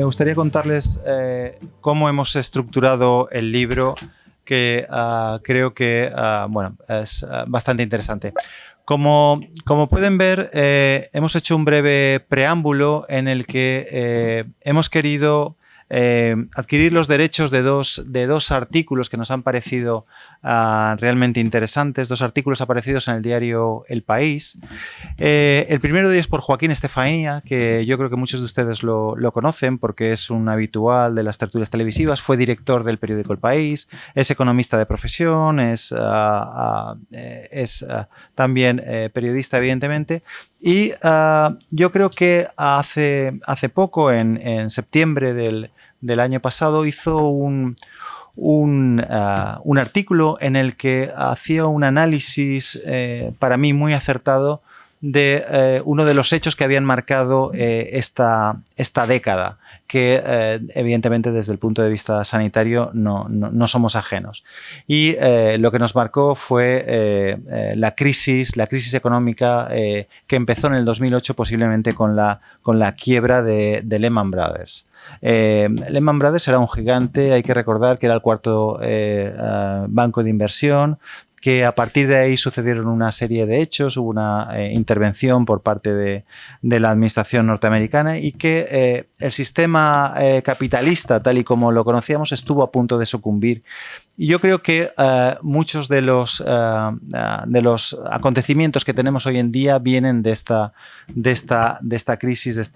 me gustaría contarles cómo hemos estructurado el libro, que creo que bueno, es bastante interesante. Como pueden ver, hemos hecho un breve preámbulo en el que hemos querido adquirir los derechos de dos artículos que nos han parecido realmente interesantes, dos artículos aparecidos en el diario El País. El primero de ellos por Joaquín Estefanía, que yo creo que muchos de ustedes lo conocen porque es un habitual de las tertulias televisivas, fue director del periódico El País, es economista de profesión, es también periodista, evidentemente. Y yo creo que hace poco, en septiembre del año pasado, hizo un artículo en el que hacía un análisis para mí muy acertado de uno de los hechos que habían marcado esta década, que evidentemente desde el punto de vista sanitario no somos ajenos. Y lo que nos marcó fue la crisis económica que empezó en el 2008, posiblemente con la quiebra de Lehman Brothers. Lehman Brothers era un gigante, hay que recordar que era el cuarto banco de inversión, que a partir de ahí sucedieron una serie de hechos, hubo una intervención por parte de la administración norteamericana y que el sistema capitalista, tal y como lo conocíamos, estuvo a punto de sucumbir. Y yo creo que muchos de los acontecimientos que tenemos hoy en día vienen de esta crisis,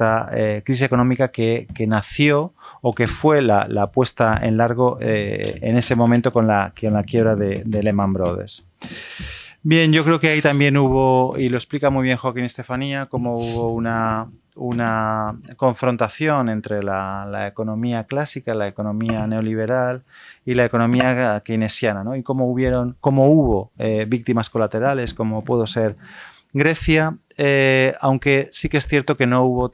crisis económica que nació o que fue la puesta en largo en ese momento con la quiebra de Lehman Brothers. Bien, yo creo que ahí también hubo, y lo explica muy bien Joaquín Estefanía, cómo hubo una confrontación entre la economía clásica, la economía neoliberal y la economía keynesiana, ¿no? Y cómo hubo víctimas colaterales, como pudo ser Grecia, aunque sí que es cierto que no hubo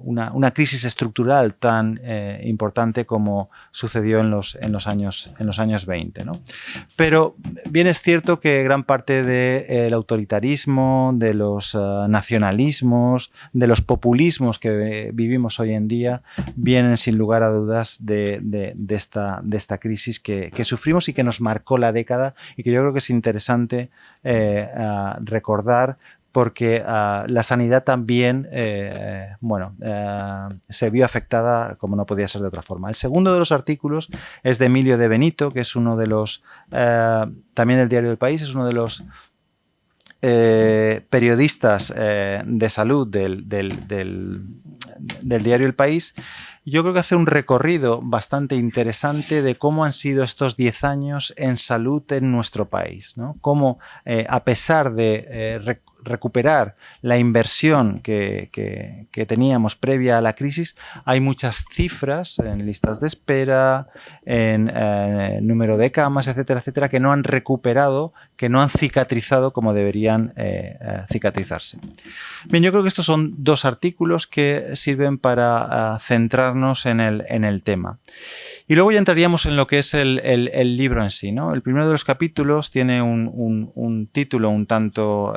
una crisis estructural tan importante como sucedió en los años 20, ¿no? Pero bien es cierto que gran parte del autoritarismo, de los nacionalismos, de los populismos que vivimos hoy en día vienen sin lugar a dudas de esta crisis que sufrimos y que nos marcó la década, y que yo creo que es interesante recordar, porque la sanidad también se vio afectada como no podía ser de otra forma. El segundo de los artículos es de Emilio de Benito, que es uno de los, también del diario El País, es uno de los periodistas de salud del diario El País. Yo creo que hace un recorrido bastante interesante de cómo han sido estos 10 años en salud en nuestro país, ¿no? Cómo, a pesar de recuperar la inversión que teníamos previa a la crisis, hay muchas cifras en listas de espera, en número de camas, etcétera, etcétera, que no han recuperado, que no han cicatrizado como deberían cicatrizarse. Bien, yo creo que estos son dos artículos que sirven para centrarnos en el tema. Y luego ya entraríamos en lo que es el libro en sí, ¿no? El primero de los capítulos tiene un título un tanto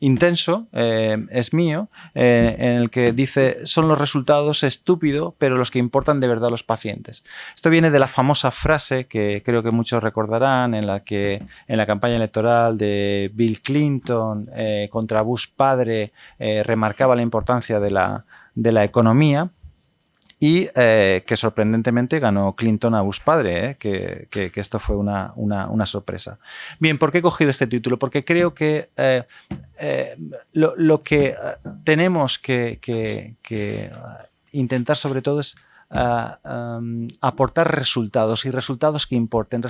intenso, es mío, en el que dice: son los resultados estúpidos, pero los que importan de verdad los pacientes. Esto viene de la famosa frase que creo que muchos recordarán, en la que en la campaña electoral de Bill Clinton contra Bush padre remarcaba la importancia de la economía. Y que sorprendentemente ganó Clinton a Bush padre, que esto fue una sorpresa. Bien, ¿por qué he cogido este título? Porque creo que lo que tenemos que intentar sobre todo es aportar resultados, y resultados que importen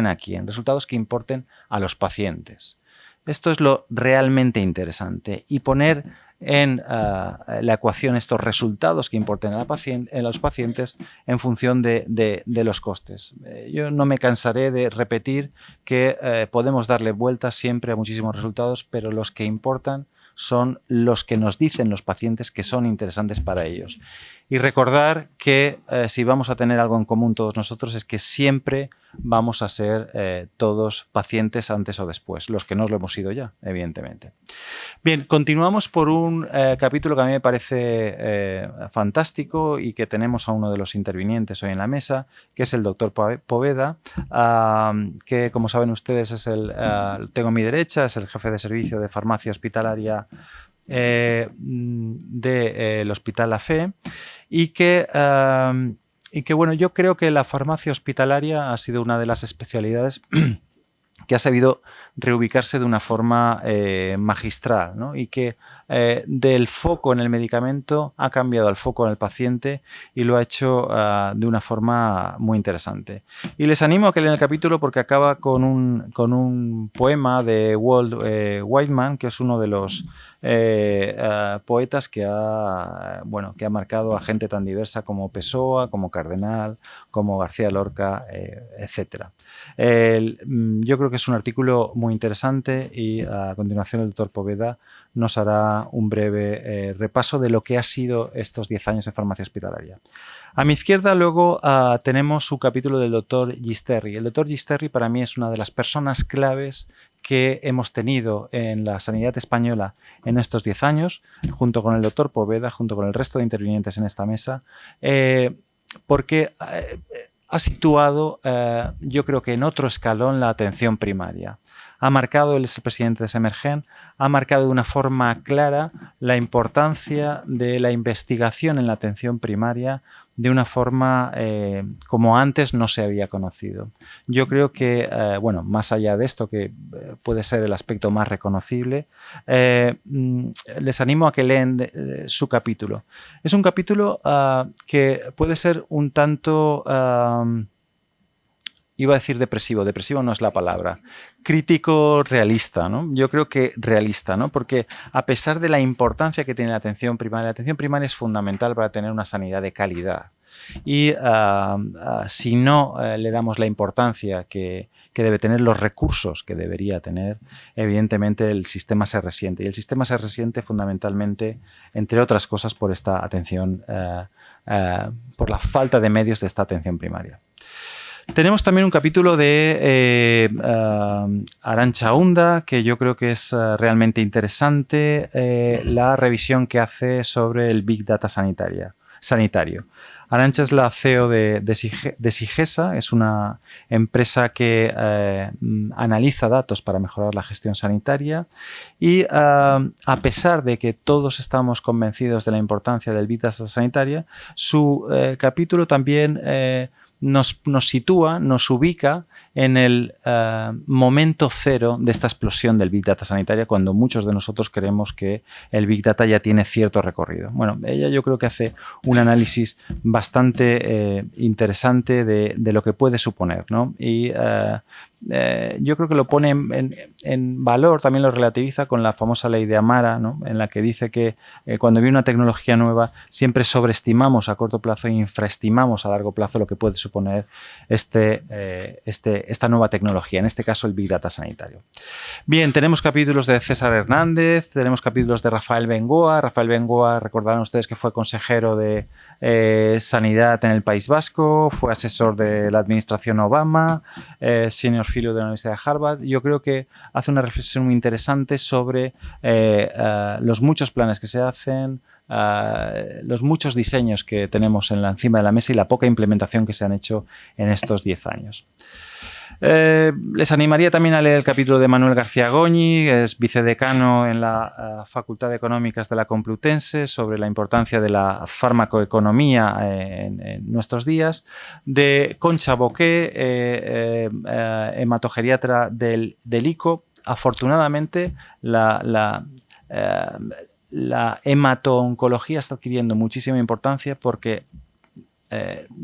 a quién, resultados que importen a los pacientes. Esto es lo realmente interesante, y poner en la ecuación estos resultados que importen a los pacientes en función de los costes. Yo no me cansaré de repetir que podemos darle vueltas siempre a muchísimos resultados, pero los que importan son los que nos dicen los pacientes que son interesantes para ellos. y recordar que si vamos a tener algo en común todos nosotros es que siempre vamos a ser todos pacientes antes o después, los que no lo hemos sido ya, evidentemente. Bien, continuamos por un capítulo que a mí me parece fantástico y que tenemos a uno de los intervinientes hoy en la mesa, que es el doctor Poveda, que como saben ustedes es tengo a mi derecha, es el jefe de servicio de farmacia hospitalaria del Hospital La Fe y que bueno, yo creo que la farmacia hospitalaria ha sido una de las especialidades que ha sabido reubicarse de una forma magistral, ¿no? Y que del foco en el medicamento ha cambiado al foco en el paciente y lo ha hecho de una forma muy interesante. Y les animo a que lean el capítulo porque acaba con un poema de Walt Whitman, que es uno de los poetas que ha marcado a gente tan diversa como Pessoa, como Cardenal, como García Lorca, etc. Yo creo que es un artículo muy interesante y a continuación el doctor Poveda nos hará un breve repaso de lo que ha sido estos 10 años de farmacia hospitalaria. A mi izquierda luego tenemos su capítulo del doctor Gisterri. El doctor Gisterri para mí es una de las personas claves que hemos tenido en la sanidad española en estos 10 años, junto con el doctor Poveda, junto con el resto de intervinientes en esta mesa, porque ha situado, yo creo que en otro escalón, la atención primaria. Ha marcado, él es el presidente de Semergen, ha marcado de una forma clara la importancia de la investigación en la atención primaria de una forma como antes no se había conocido. Yo creo que, más allá de esto, que puede ser el aspecto más reconocible, les animo a que lean su capítulo. Es un capítulo que puede ser un tanto... iba a decir depresivo no es la palabra, crítico realista, ¿no? Yo creo que realista, ¿no? Porque a pesar de la importancia que tiene la atención primaria es fundamental para tener una sanidad de calidad. Y si no le damos la importancia que debe tener, los recursos que debería tener, evidentemente el sistema se resiente. Y el sistema se resiente fundamentalmente, entre otras cosas, por esta atención, por la falta de medios de esta atención primaria. Tenemos también un capítulo de Arantxa Unda, que yo creo que es realmente interesante, la revisión que hace sobre el Big Data sanitario. Arantxa es la CEO de Sigesa, es una empresa que analiza datos para mejorar la gestión sanitaria y a pesar de que todos estamos convencidos de la importancia del Big Data sanitaria, su capítulo también nos sitúa, nos ubica en el momento cero de esta explosión del Big Data sanitaria, cuando muchos de nosotros creemos que el Big Data ya tiene cierto recorrido. Bueno, ella yo creo que hace un análisis bastante interesante de lo que puede suponer, ¿no? Y yo creo que lo pone en valor, también lo relativiza con la famosa ley de Amara, ¿no? En la que dice que cuando viene una tecnología nueva siempre sobreestimamos a corto plazo e infraestimamos a largo plazo lo que puede suponer esta nueva tecnología, en este caso el Big Data sanitario. Bien, tenemos capítulos de César Hernández, tenemos capítulos de Rafael Bengoa. Rafael Bengoa, recordarán ustedes que fue consejero de Sanidad en el País Vasco, fue asesor de la administración Obama, senior fellow de la Universidad de Harvard. Yo creo que hace una reflexión muy interesante sobre los muchos planes que se hacen, los muchos diseños que tenemos encima de la mesa y la poca implementación que se han hecho en estos 10 años. Les animaría también a leer el capítulo de Manuel García Goñi, es vicedecano en la Facultad de Económicas de la Complutense, sobre la importancia de la farmacoeconomía en nuestros días, de Concha Boqué, hematogeriatra del ICO. Afortunadamente, la hemato-oncología está adquiriendo muchísima importancia porque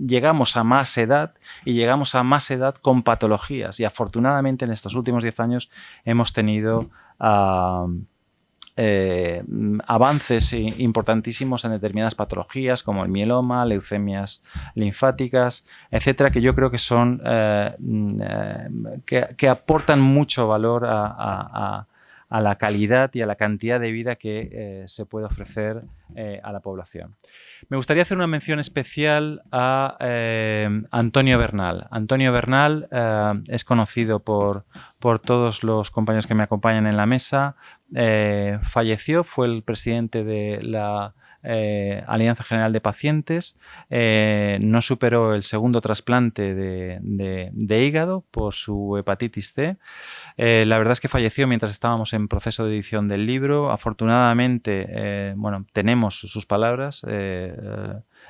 llegamos a más edad y llegamos a más edad con patologías, y afortunadamente en estos últimos 10 años hemos tenido avances importantísimos en determinadas patologías como el mieloma, leucemias linfáticas, etcétera, que yo creo que son que aportan mucho valor a a la calidad y a la cantidad de vida que se puede ofrecer a la población. Me gustaría hacer una mención especial a Antonio Bernal. Antonio Bernal es conocido por todos los compañeros que me acompañan en la mesa. Falleció, fue el presidente de la Alianza General de Pacientes, no superó el segundo trasplante de hígado por su hepatitis C. La verdad es que falleció mientras estábamos en proceso de edición del libro. Afortunadamente, bueno, tenemos sus palabras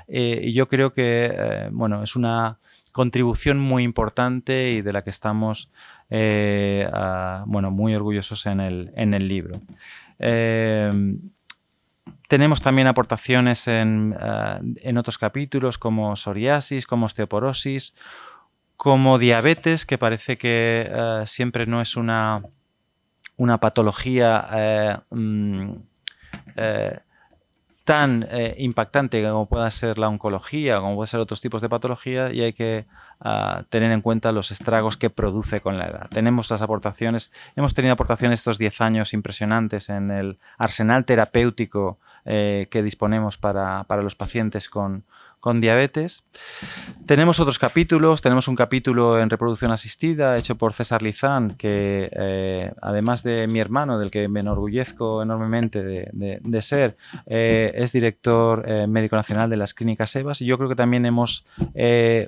y yo creo que bueno, es una contribución muy importante y de la que estamos bueno, muy orgullosos en el libro. Tenemos también aportaciones en otros capítulos como psoriasis, como osteoporosis, como diabetes, que parece que siempre no es una patología tan impactante como pueda ser la oncología o como pueden ser otros tipos de patología, y hay que tener en cuenta los estragos que produce con la edad. Tenemos las aportaciones, hemos tenido aportaciones estos 10 años impresionantes en el arsenal terapéutico que disponemos para los pacientes con diabetes. Tenemos otros capítulos, tenemos un capítulo en reproducción asistida hecho por César Lizán, que además de mi hermano, del que me enorgullezco enormemente de ser, es director médico nacional de las clínicas EVAS, y yo creo que también hemos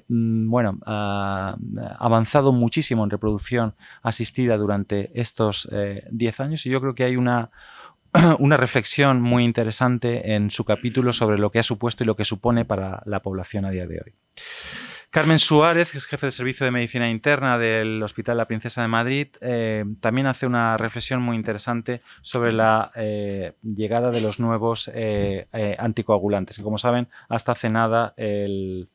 bueno, avanzado muchísimo en reproducción asistida durante estos 10 años, y yo creo que hay una reflexión muy interesante en su capítulo sobre lo que ha supuesto y lo que supone para la población a día de hoy. Carmen Suárez, que es jefe de servicio de medicina interna del Hospital La Princesa de Madrid, también hace una reflexión muy interesante sobre la llegada de los nuevos anticoagulantes, que, como saben, hasta hace nada el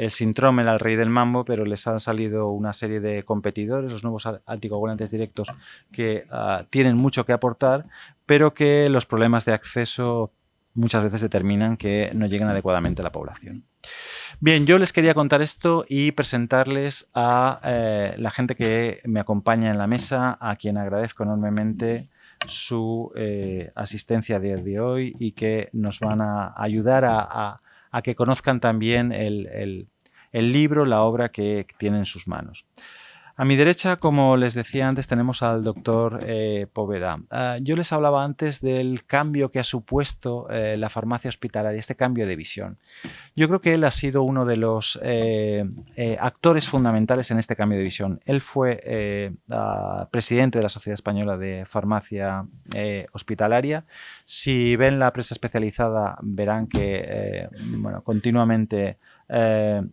Sintrom era el rey del mambo, pero les han salido una serie de competidores, los nuevos anticoagulantes directos, que tienen mucho que aportar, pero que los problemas de acceso muchas veces determinan que no lleguen adecuadamente a la población. Bien, yo les quería contar esto y presentarles a la gente que me acompaña en la mesa, a quien agradezco enormemente su asistencia a día de hoy y que nos van a ayudar a que conozcan también el libro, la obra que tiene en sus manos. A mi derecha, como les decía antes, tenemos al doctor Poveda. Yo les hablaba antes del cambio que ha supuesto la farmacia hospitalaria, este cambio de visión. Yo creo que él ha sido uno de los actores fundamentales en este cambio de visión. Él fue presidente de la Sociedad Española de Farmacia Hospitalaria. Si ven la prensa especializada, verán que bueno, continuamente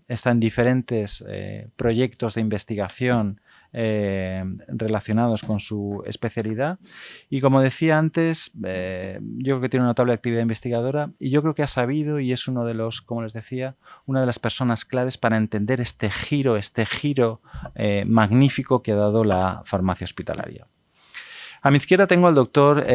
está en diferentes proyectos de investigación relacionados con su especialidad, y como decía antes, yo creo que tiene una notable actividad investigadora, y yo creo que ha sabido, y es uno de los, como les decía, una de las personas claves para entender este giro magnífico que ha dado la farmacia hospitalaria. A mi izquierda tengo al doctor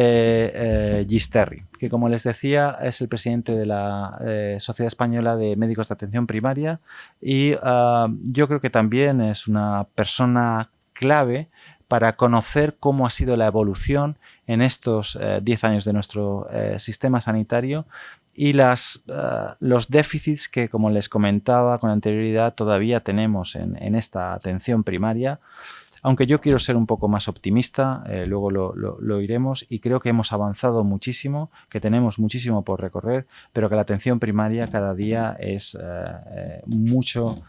Gisterri, que, como les decía, es el presidente de la Sociedad Española de Médicos de Atención Primaria, y yo creo que también es una persona clave para conocer cómo ha sido la evolución en estos 10 años de nuestro sistema sanitario y los déficits que, como les comentaba con anterioridad, todavía tenemos en esta atención primaria. Aunque yo quiero ser un poco más optimista, luego lo iremos, y creo que hemos avanzado muchísimo, que tenemos muchísimo por recorrer, pero que la atención primaria cada día es mucho...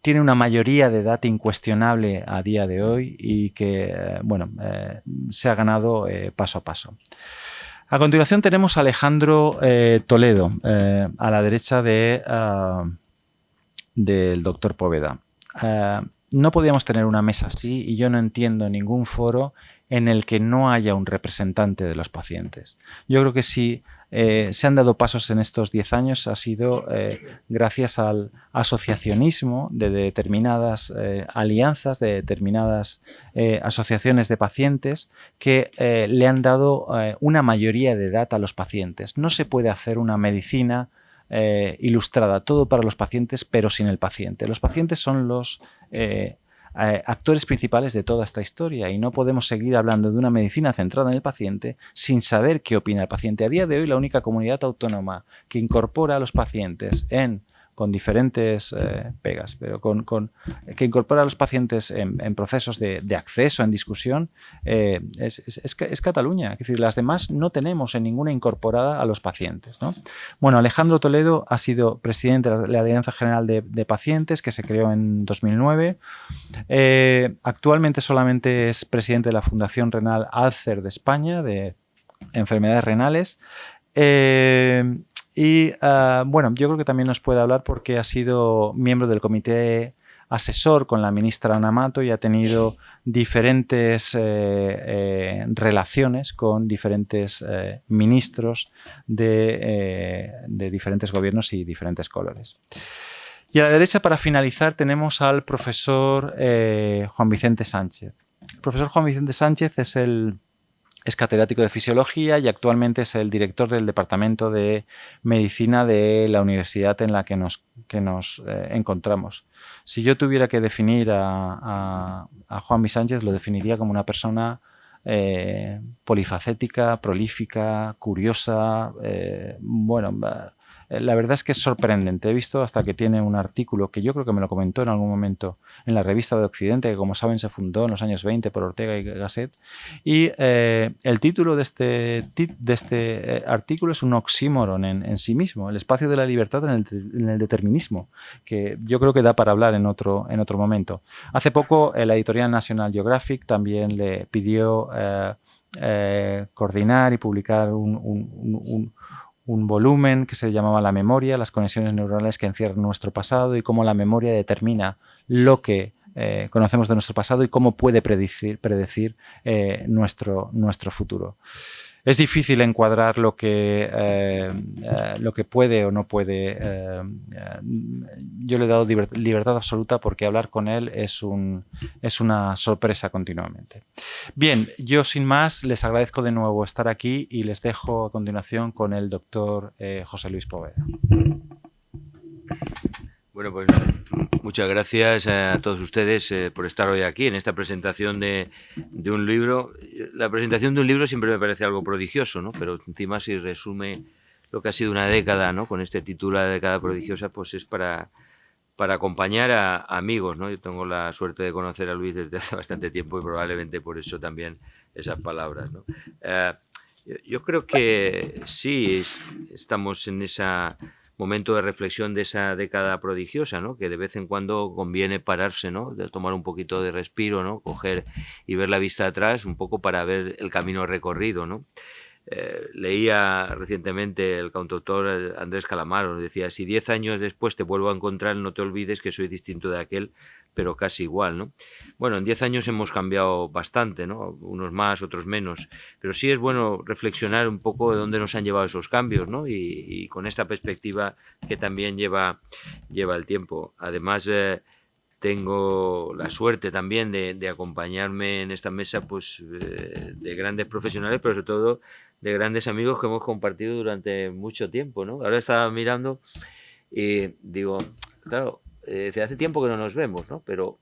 tiene una mayoría de edad incuestionable a día de hoy y que bueno, se ha ganado paso a paso. A continuación tenemos a Alejandro Toledo, a la derecha del doctor Poveda. No podíamos tener una mesa así, y yo no entiendo ningún foro en el que no haya un representante de los pacientes. Yo creo que si se han dado pasos en estos 10 años ha sido gracias al asociacionismo de determinadas alianzas, de determinadas asociaciones de pacientes que le han dado una mayoría de edad a los pacientes. No se puede hacer una medicina ilustrada, todo para los pacientes, pero sin el paciente. Los pacientes son los actores principales de toda esta historia y no podemos seguir hablando de una medicina centrada en el paciente sin saber qué opina el paciente. A día de hoy, la única comunidad autónoma que incorpora a los pacientes con diferentes pegas, pero que incorpora a los pacientes en procesos de acceso, en discusión, es Cataluña. Es decir, las demás no tenemos en ninguna incorporada a los pacientes, ¿no? Bueno, Alejandro Toledo ha sido presidente de la Alianza General de Pacientes, que se creó en 2009. Actualmente solamente es presidente de la Fundación Renal Alcer de España, de enfermedades renales. Bueno, yo creo que también nos puede hablar porque ha sido miembro del comité asesor con la ministra Ana Mato y ha tenido diferentes relaciones con diferentes ministros de diferentes gobiernos y diferentes colores. Y a la derecha, para finalizar, tenemos al profesor Juan Vicente Sánchez. El profesor Juan Vicente Sánchez es catedrático de Fisiología y actualmente es el director del Departamento de Medicina de la universidad en la que nos encontramos. Si yo tuviera que definir a Juan Vicente Sánchez, lo definiría como una persona polifacética, prolífica, curiosa, la verdad es que es sorprendente. He visto hasta que tiene un artículo que yo creo que me lo comentó en algún momento en la Revista de Occidente, que como saben se fundó en los años 20 por Ortega y Gasset. Y el título de este artículo es un oxímoron en sí mismo, el espacio de la libertad en el determinismo, que yo creo que da para hablar en otro momento. Hace poco la editorial National Geographic también le pidió coordinar y publicar un volumen que se llamaba La memoria, las conexiones neuronales que encierran nuestro pasado y cómo la memoria determina lo que conocemos de nuestro pasado y cómo puede predecir nuestro futuro. Es difícil encuadrar lo que puede o no puede. Yo le he dado libertad absoluta porque hablar con él es una sorpresa continuamente. Bien, yo sin más les agradezco de nuevo estar aquí y les dejo a continuación con el doctor José Luis Poveda. Bueno, pues muchas gracias a todos ustedes por estar hoy aquí en esta presentación de un libro. La presentación de un libro siempre me parece algo prodigioso, ¿no? Pero encima si resume lo que ha sido una década, ¿no? Con este título, La década prodigiosa, pues es para acompañar a amigos, ¿no? Yo tengo la suerte de conocer a Luis desde hace bastante tiempo y probablemente por eso también esas palabras, ¿no? Yo creo que sí, estamos en ese momento de reflexión de esa década prodigiosa, ¿no? Que de vez en cuando conviene pararse, ¿no? De tomar un poquito de respiro, ¿no? Coger y ver la vista atrás un poco para ver el camino recorrido, ¿no? Leía recientemente el cantautor Andrés Calamaro, decía: si 10 años después te vuelvo a encontrar, no te olvides que soy distinto de aquel, pero casi igual, ¿no? Bueno, en 10 años hemos cambiado bastante, ¿no? Unos más, otros menos, pero sí es bueno reflexionar un poco de dónde nos han llevado esos cambios, ¿no? Y con esta perspectiva que también lleva el tiempo. Además, tengo la suerte también de acompañarme en esta mesa, pues, de grandes profesionales, pero sobre todo de grandes amigos que hemos compartido durante mucho tiempo, ¿no? Ahora estaba mirando y digo, claro, hace tiempo que no nos vemos, ¿no? Pero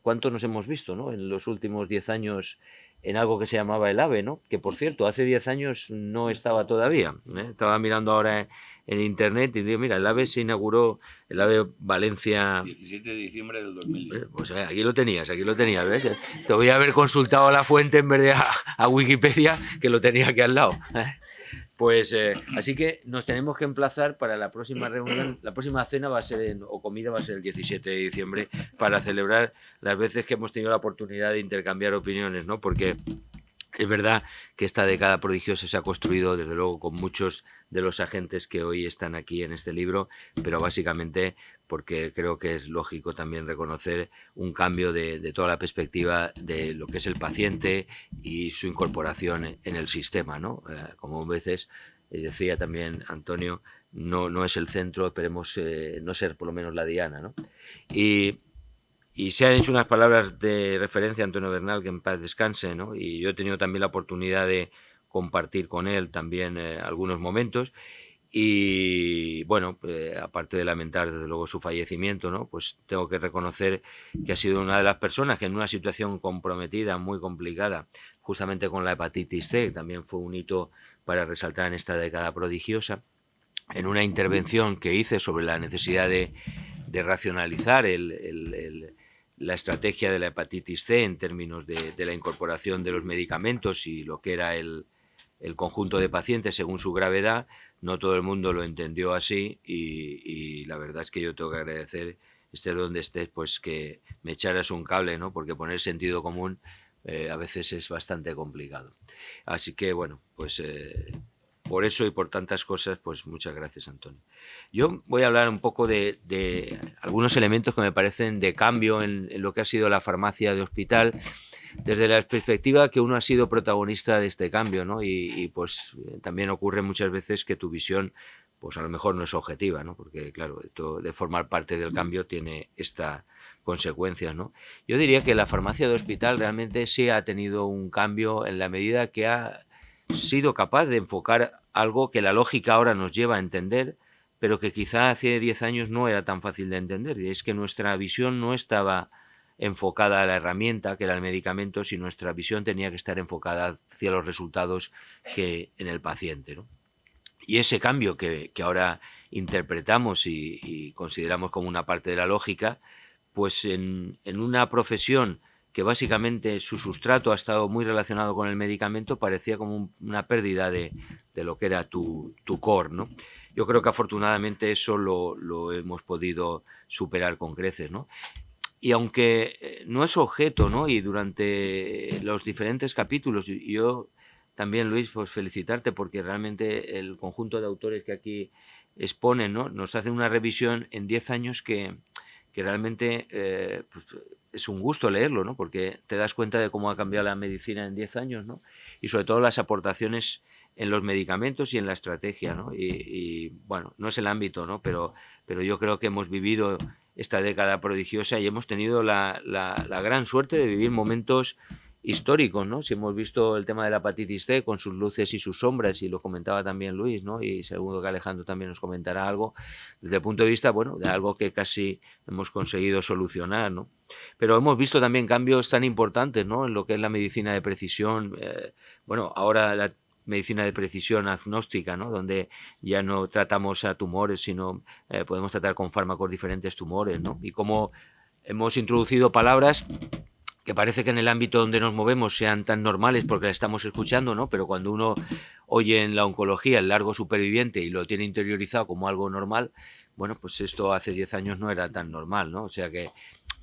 ¿cuántos nos hemos visto, ¿no? En los últimos 10 años en algo que se llamaba el AVE, ¿no? Que, por cierto, hace 10 años no estaba todavía, ¿eh? Estaba mirando ahora en internet y digo, mira, el AVE se inauguró, el AVE Valencia... 17 de diciembre del 2010. Pues aquí lo tenías, ¿ves? Te voy a haber consultado a la fuente en vez de a Wikipedia, que lo tenía aquí al lado. Pues así que nos tenemos que emplazar para la próxima reunión. La próxima cena va a ser o comida va a ser el 17 de diciembre para celebrar las veces que hemos tenido la oportunidad de intercambiar opiniones, ¿no? Porque es verdad que esta década prodigiosa se ha construido, desde luego, con muchos de los agentes que hoy están aquí en este libro, pero básicamente porque creo que es lógico también reconocer un cambio de toda la perspectiva de lo que es el paciente y su incorporación en el sistema, ¿no? Como veces decía también Antonio, no es el centro, esperemos no ser por lo menos la diana, ¿no? Y se han hecho unas palabras de referencia a Antonio Bernal, que en paz descanse, ¿no? Y yo he tenido también la oportunidad de compartir con él también algunos momentos. Y bueno, aparte de lamentar desde luego su fallecimiento, ¿no? Pues tengo que reconocer que ha sido una de las personas que en una situación comprometida, muy complicada, justamente con la hepatitis C, también fue un hito para resaltar en esta década prodigiosa, en una intervención que hice sobre la necesidad de racionalizar la estrategia de la hepatitis C en términos de la incorporación de los medicamentos y lo que era el conjunto de pacientes según su gravedad. No todo el mundo lo entendió así y la verdad es que yo tengo que agradecer, estés donde estés, pues que me echaras un cable, ¿no? Porque poner sentido común a veces es bastante complicado. Así que bueno, pues por eso y por tantas cosas, pues muchas gracias, Antonio. Yo voy a hablar un poco de algunos elementos que me parecen de cambio en lo que ha sido la farmacia de hospital, desde la perspectiva que uno ha sido protagonista de este cambio, ¿no? Y pues también ocurre muchas veces que tu visión, pues a lo mejor no es objetiva, ¿no? Porque claro, esto de formar parte del cambio tiene esta consecuencias, ¿no? Yo diría que la farmacia de hospital realmente sí ha tenido un cambio en la medida que ha sido capaz de enfocar algo que la lógica ahora nos lleva a entender, pero que quizá hace 10 años no era tan fácil de entender. Y es que nuestra visión no estaba enfocada a la herramienta, que era el medicamento, si nuestra visión tenía que estar enfocada hacia los resultados que en el paciente, ¿no? Y ese cambio que ahora interpretamos y consideramos como una parte de la lógica, pues en una profesión que básicamente su sustrato ha estado muy relacionado con el medicamento, parecía como una pérdida de lo que era tu core, ¿no? Yo creo que afortunadamente eso lo hemos podido superar con creces, ¿no? Y aunque no es objeto, ¿no? Y durante los diferentes capítulos, yo también, Luis, pues felicitarte porque realmente el conjunto de autores que aquí exponen, ¿no? Nos hacen una revisión en 10 años que realmente pues es un gusto leerlo, ¿no? Porque te das cuenta de cómo ha cambiado la medicina en 10 años, ¿no? Y sobre todo las aportaciones en los medicamentos y en la estrategia, ¿no? Y bueno, no es el ámbito, ¿no? Pero yo creo que hemos vivido esta década prodigiosa y hemos tenido la gran suerte de vivir momentos históricos, ¿no? Si hemos visto el tema de la hepatitis C con sus luces y sus sombras, y lo comentaba también Luis, ¿no? Y seguro que Alejandro también nos comentará algo, desde el punto de vista, bueno, de algo que casi hemos conseguido solucionar, ¿no? Pero hemos visto también cambios tan importantes, ¿no? En lo que es la medicina de precisión, bueno, ahora la medicina de precisión agnóstica, ¿no? Donde ya no tratamos a tumores, sino podemos tratar con fármacos diferentes tumores, ¿no? Y cómo hemos introducido palabras que parece que en el ámbito donde nos movemos sean tan normales porque las estamos escuchando, ¿no? Pero cuando uno oye en la oncología el largo superviviente y lo tiene interiorizado como algo normal, bueno, pues esto hace 10 años no era tan normal, ¿no? O sea que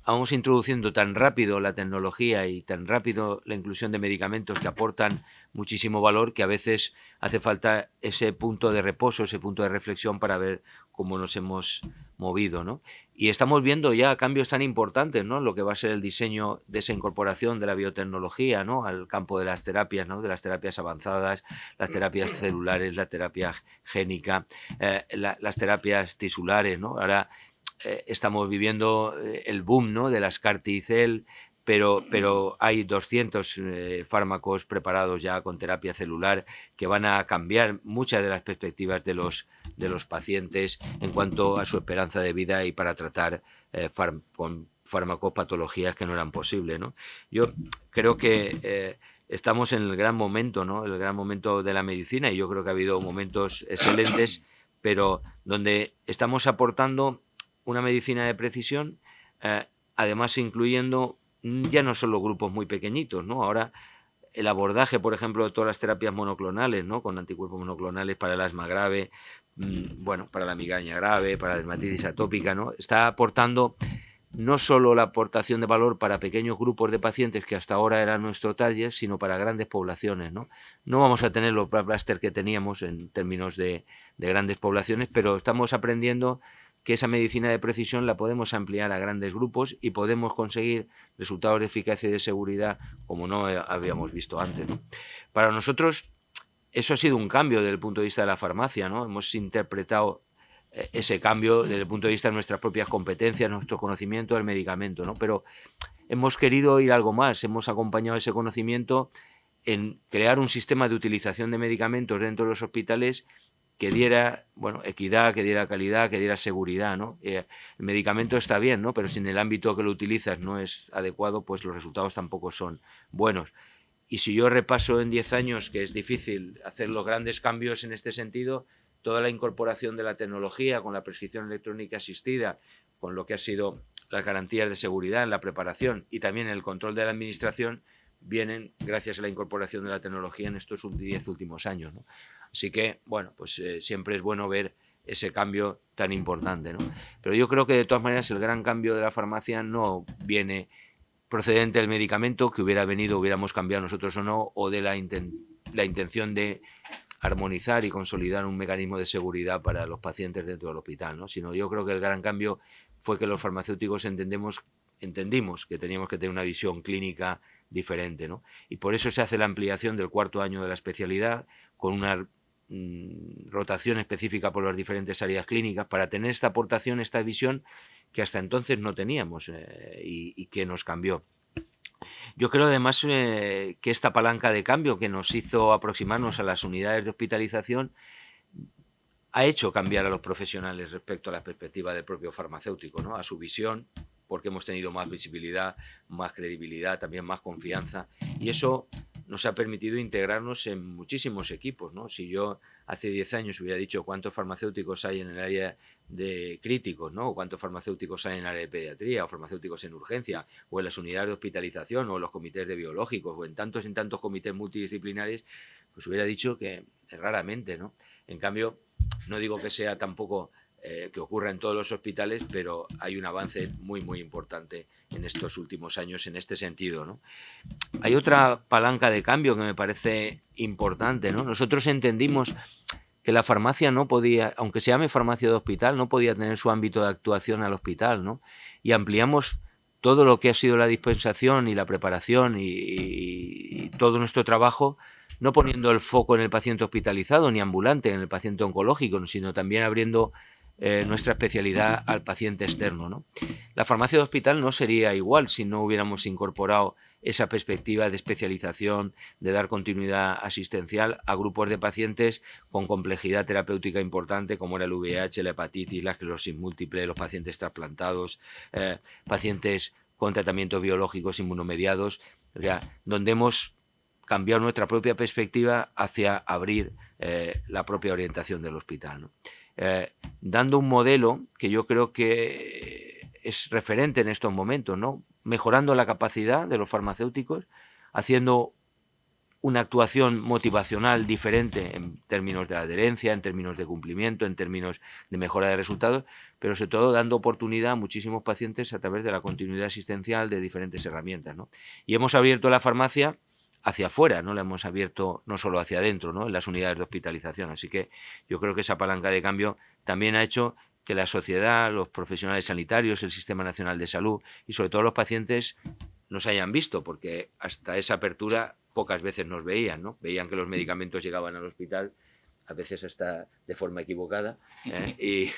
vamos introduciendo tan rápido la tecnología y tan rápido la inclusión de medicamentos que aportan muchísimo valor que a veces hace falta ese punto de reposo, ese punto de reflexión para ver cómo nos hemos movido, ¿no? Y estamos viendo ya cambios tan importantes, ¿no? Lo que va a ser el diseño de esa incorporación de la biotecnología, ¿no? Al campo de las terapias, ¿no? De las terapias avanzadas, las terapias celulares, la terapia génica, las terapias tisulares, ¿no? Ahora estamos viviendo el boom, ¿no? De las CAR T-cell, pero hay 200 fármacos preparados ya con terapia celular que van a cambiar muchas de las perspectivas de los pacientes en cuanto a su esperanza de vida y para tratar con fármacos patologías que no eran posibles, ¿no? Yo creo que estamos en el gran momento, ¿no? El gran momento de la medicina, y yo creo que ha habido momentos excelentes, pero donde estamos aportando una medicina de precisión, además incluyendo ya no solo grupos muy pequeñitos, ¿no? Ahora el abordaje, por ejemplo, de todas las terapias monoclonales, ¿no? Con anticuerpos monoclonales para el asma grave, bueno, para la migraña grave, para la dermatitis atópica, ¿no? Está aportando no solo la aportación de valor para pequeños grupos de pacientes que hasta ahora eran nuestro target, sino para grandes poblaciones, ¿no? No vamos a tener los blockbusters que teníamos en términos de grandes poblaciones, pero estamos aprendiendo que esa medicina de precisión la podemos ampliar a grandes grupos y podemos conseguir resultados de eficacia y de seguridad como no habíamos visto antes, ¿no? Para nosotros eso ha sido un cambio desde el punto de vista de la farmacia, ¿no? Hemos interpretado ese cambio desde el punto de vista de nuestras propias competencias, nuestro conocimiento del medicamento, ¿no? Pero hemos querido ir algo más, hemos acompañado ese conocimiento en crear un sistema de utilización de medicamentos dentro de los hospitales que diera, bueno, equidad, que diera calidad, que diera seguridad, ¿no? El medicamento está bien, ¿no? Pero si en el ámbito que lo utilizas no es adecuado, pues los resultados tampoco son buenos. Y si yo repaso en 10 años, que es difícil hacer los grandes cambios en este sentido, toda la incorporación de la tecnología con la prescripción electrónica asistida, con lo que ha sido las garantías de seguridad en la preparación y también en el control de la administración, vienen gracias a la incorporación de la tecnología en estos 10 últimos años, ¿no? Así que, bueno, pues siempre es bueno ver ese cambio tan importante, ¿no? Pero yo creo que de todas maneras el gran cambio de la farmacia no viene procedente del medicamento, que hubiera venido, hubiéramos cambiado nosotros o no, o de la intención de armonizar y consolidar un mecanismo de seguridad para los pacientes dentro del hospital, ¿no? Sino yo creo que el gran cambio fue que los farmacéuticos entendimos que teníamos que tener una visión clínica diferente, ¿no? Y por eso se hace la ampliación del 4º año de la especialidad con una rotación específica por las diferentes áreas clínicas para tener esta aportación, esta visión que hasta entonces no teníamos y que nos cambió. Yo creo además que esta palanca de cambio que nos hizo aproximarnos a las unidades de hospitalización ha hecho cambiar a los profesionales respecto a la perspectiva del propio farmacéutico, ¿no? A su visión, porque hemos tenido más visibilidad, más credibilidad, también más confianza, y eso nos ha permitido integrarnos en muchísimos equipos, ¿no? Si yo hace 10 años hubiera dicho cuántos farmacéuticos hay en el área de críticos, ¿no? O cuántos farmacéuticos hay en el área de pediatría, o farmacéuticos en urgencia, o en las unidades de hospitalización, o en los comités de biológicos, o en tantos comités multidisciplinares, pues hubiera dicho que raramente, ¿no? En cambio, no digo que sea tampoco que ocurra en todos los hospitales, pero hay un avance muy, muy importante en estos últimos años en este sentido, ¿no? Hay otra palanca de cambio que me parece importante, ¿no? Nosotros entendimos que la farmacia no podía, aunque se llame farmacia de hospital, no podía tener su ámbito de actuación al hospital, ¿no? Y ampliamos todo lo que ha sido la dispensación y la preparación y todo nuestro trabajo, no poniendo el foco en el paciente hospitalizado ni ambulante, en el paciente oncológico, sino también abriendo nuestra especialidad al paciente externo, ¿no? La farmacia de hospital no sería igual si no hubiéramos incorporado esa perspectiva de especialización, de dar continuidad asistencial a grupos de pacientes con complejidad terapéutica importante, como era el VIH, la hepatitis, la esclerosis múltiple, los pacientes trasplantados, pacientes con tratamientos biológicos inmunomediados, o sea, donde hemos cambiado nuestra propia perspectiva hacia abrir la propia orientación del hospital, ¿no? Dando un modelo que yo creo que es referente en estos momentos, ¿no? Mejorando la capacidad de los farmacéuticos, haciendo una actuación motivacional diferente en términos de adherencia, en términos de cumplimiento, en términos de mejora de resultados, pero sobre todo dando oportunidad a muchísimos pacientes a través de la continuidad asistencial de diferentes herramientas, ¿no? Y hemos abierto la farmacia hacia afuera, no la hemos abierto no solo hacia adentro, ¿no? En las unidades de hospitalización. Así que yo creo que esa palanca de cambio también ha hecho que la sociedad, los profesionales sanitarios, el Sistema Nacional de Salud y sobre todo los pacientes nos hayan visto, porque hasta esa apertura pocas veces nos veían, ¿no? Veían que los medicamentos llegaban al hospital, a veces hasta de forma equivocada, y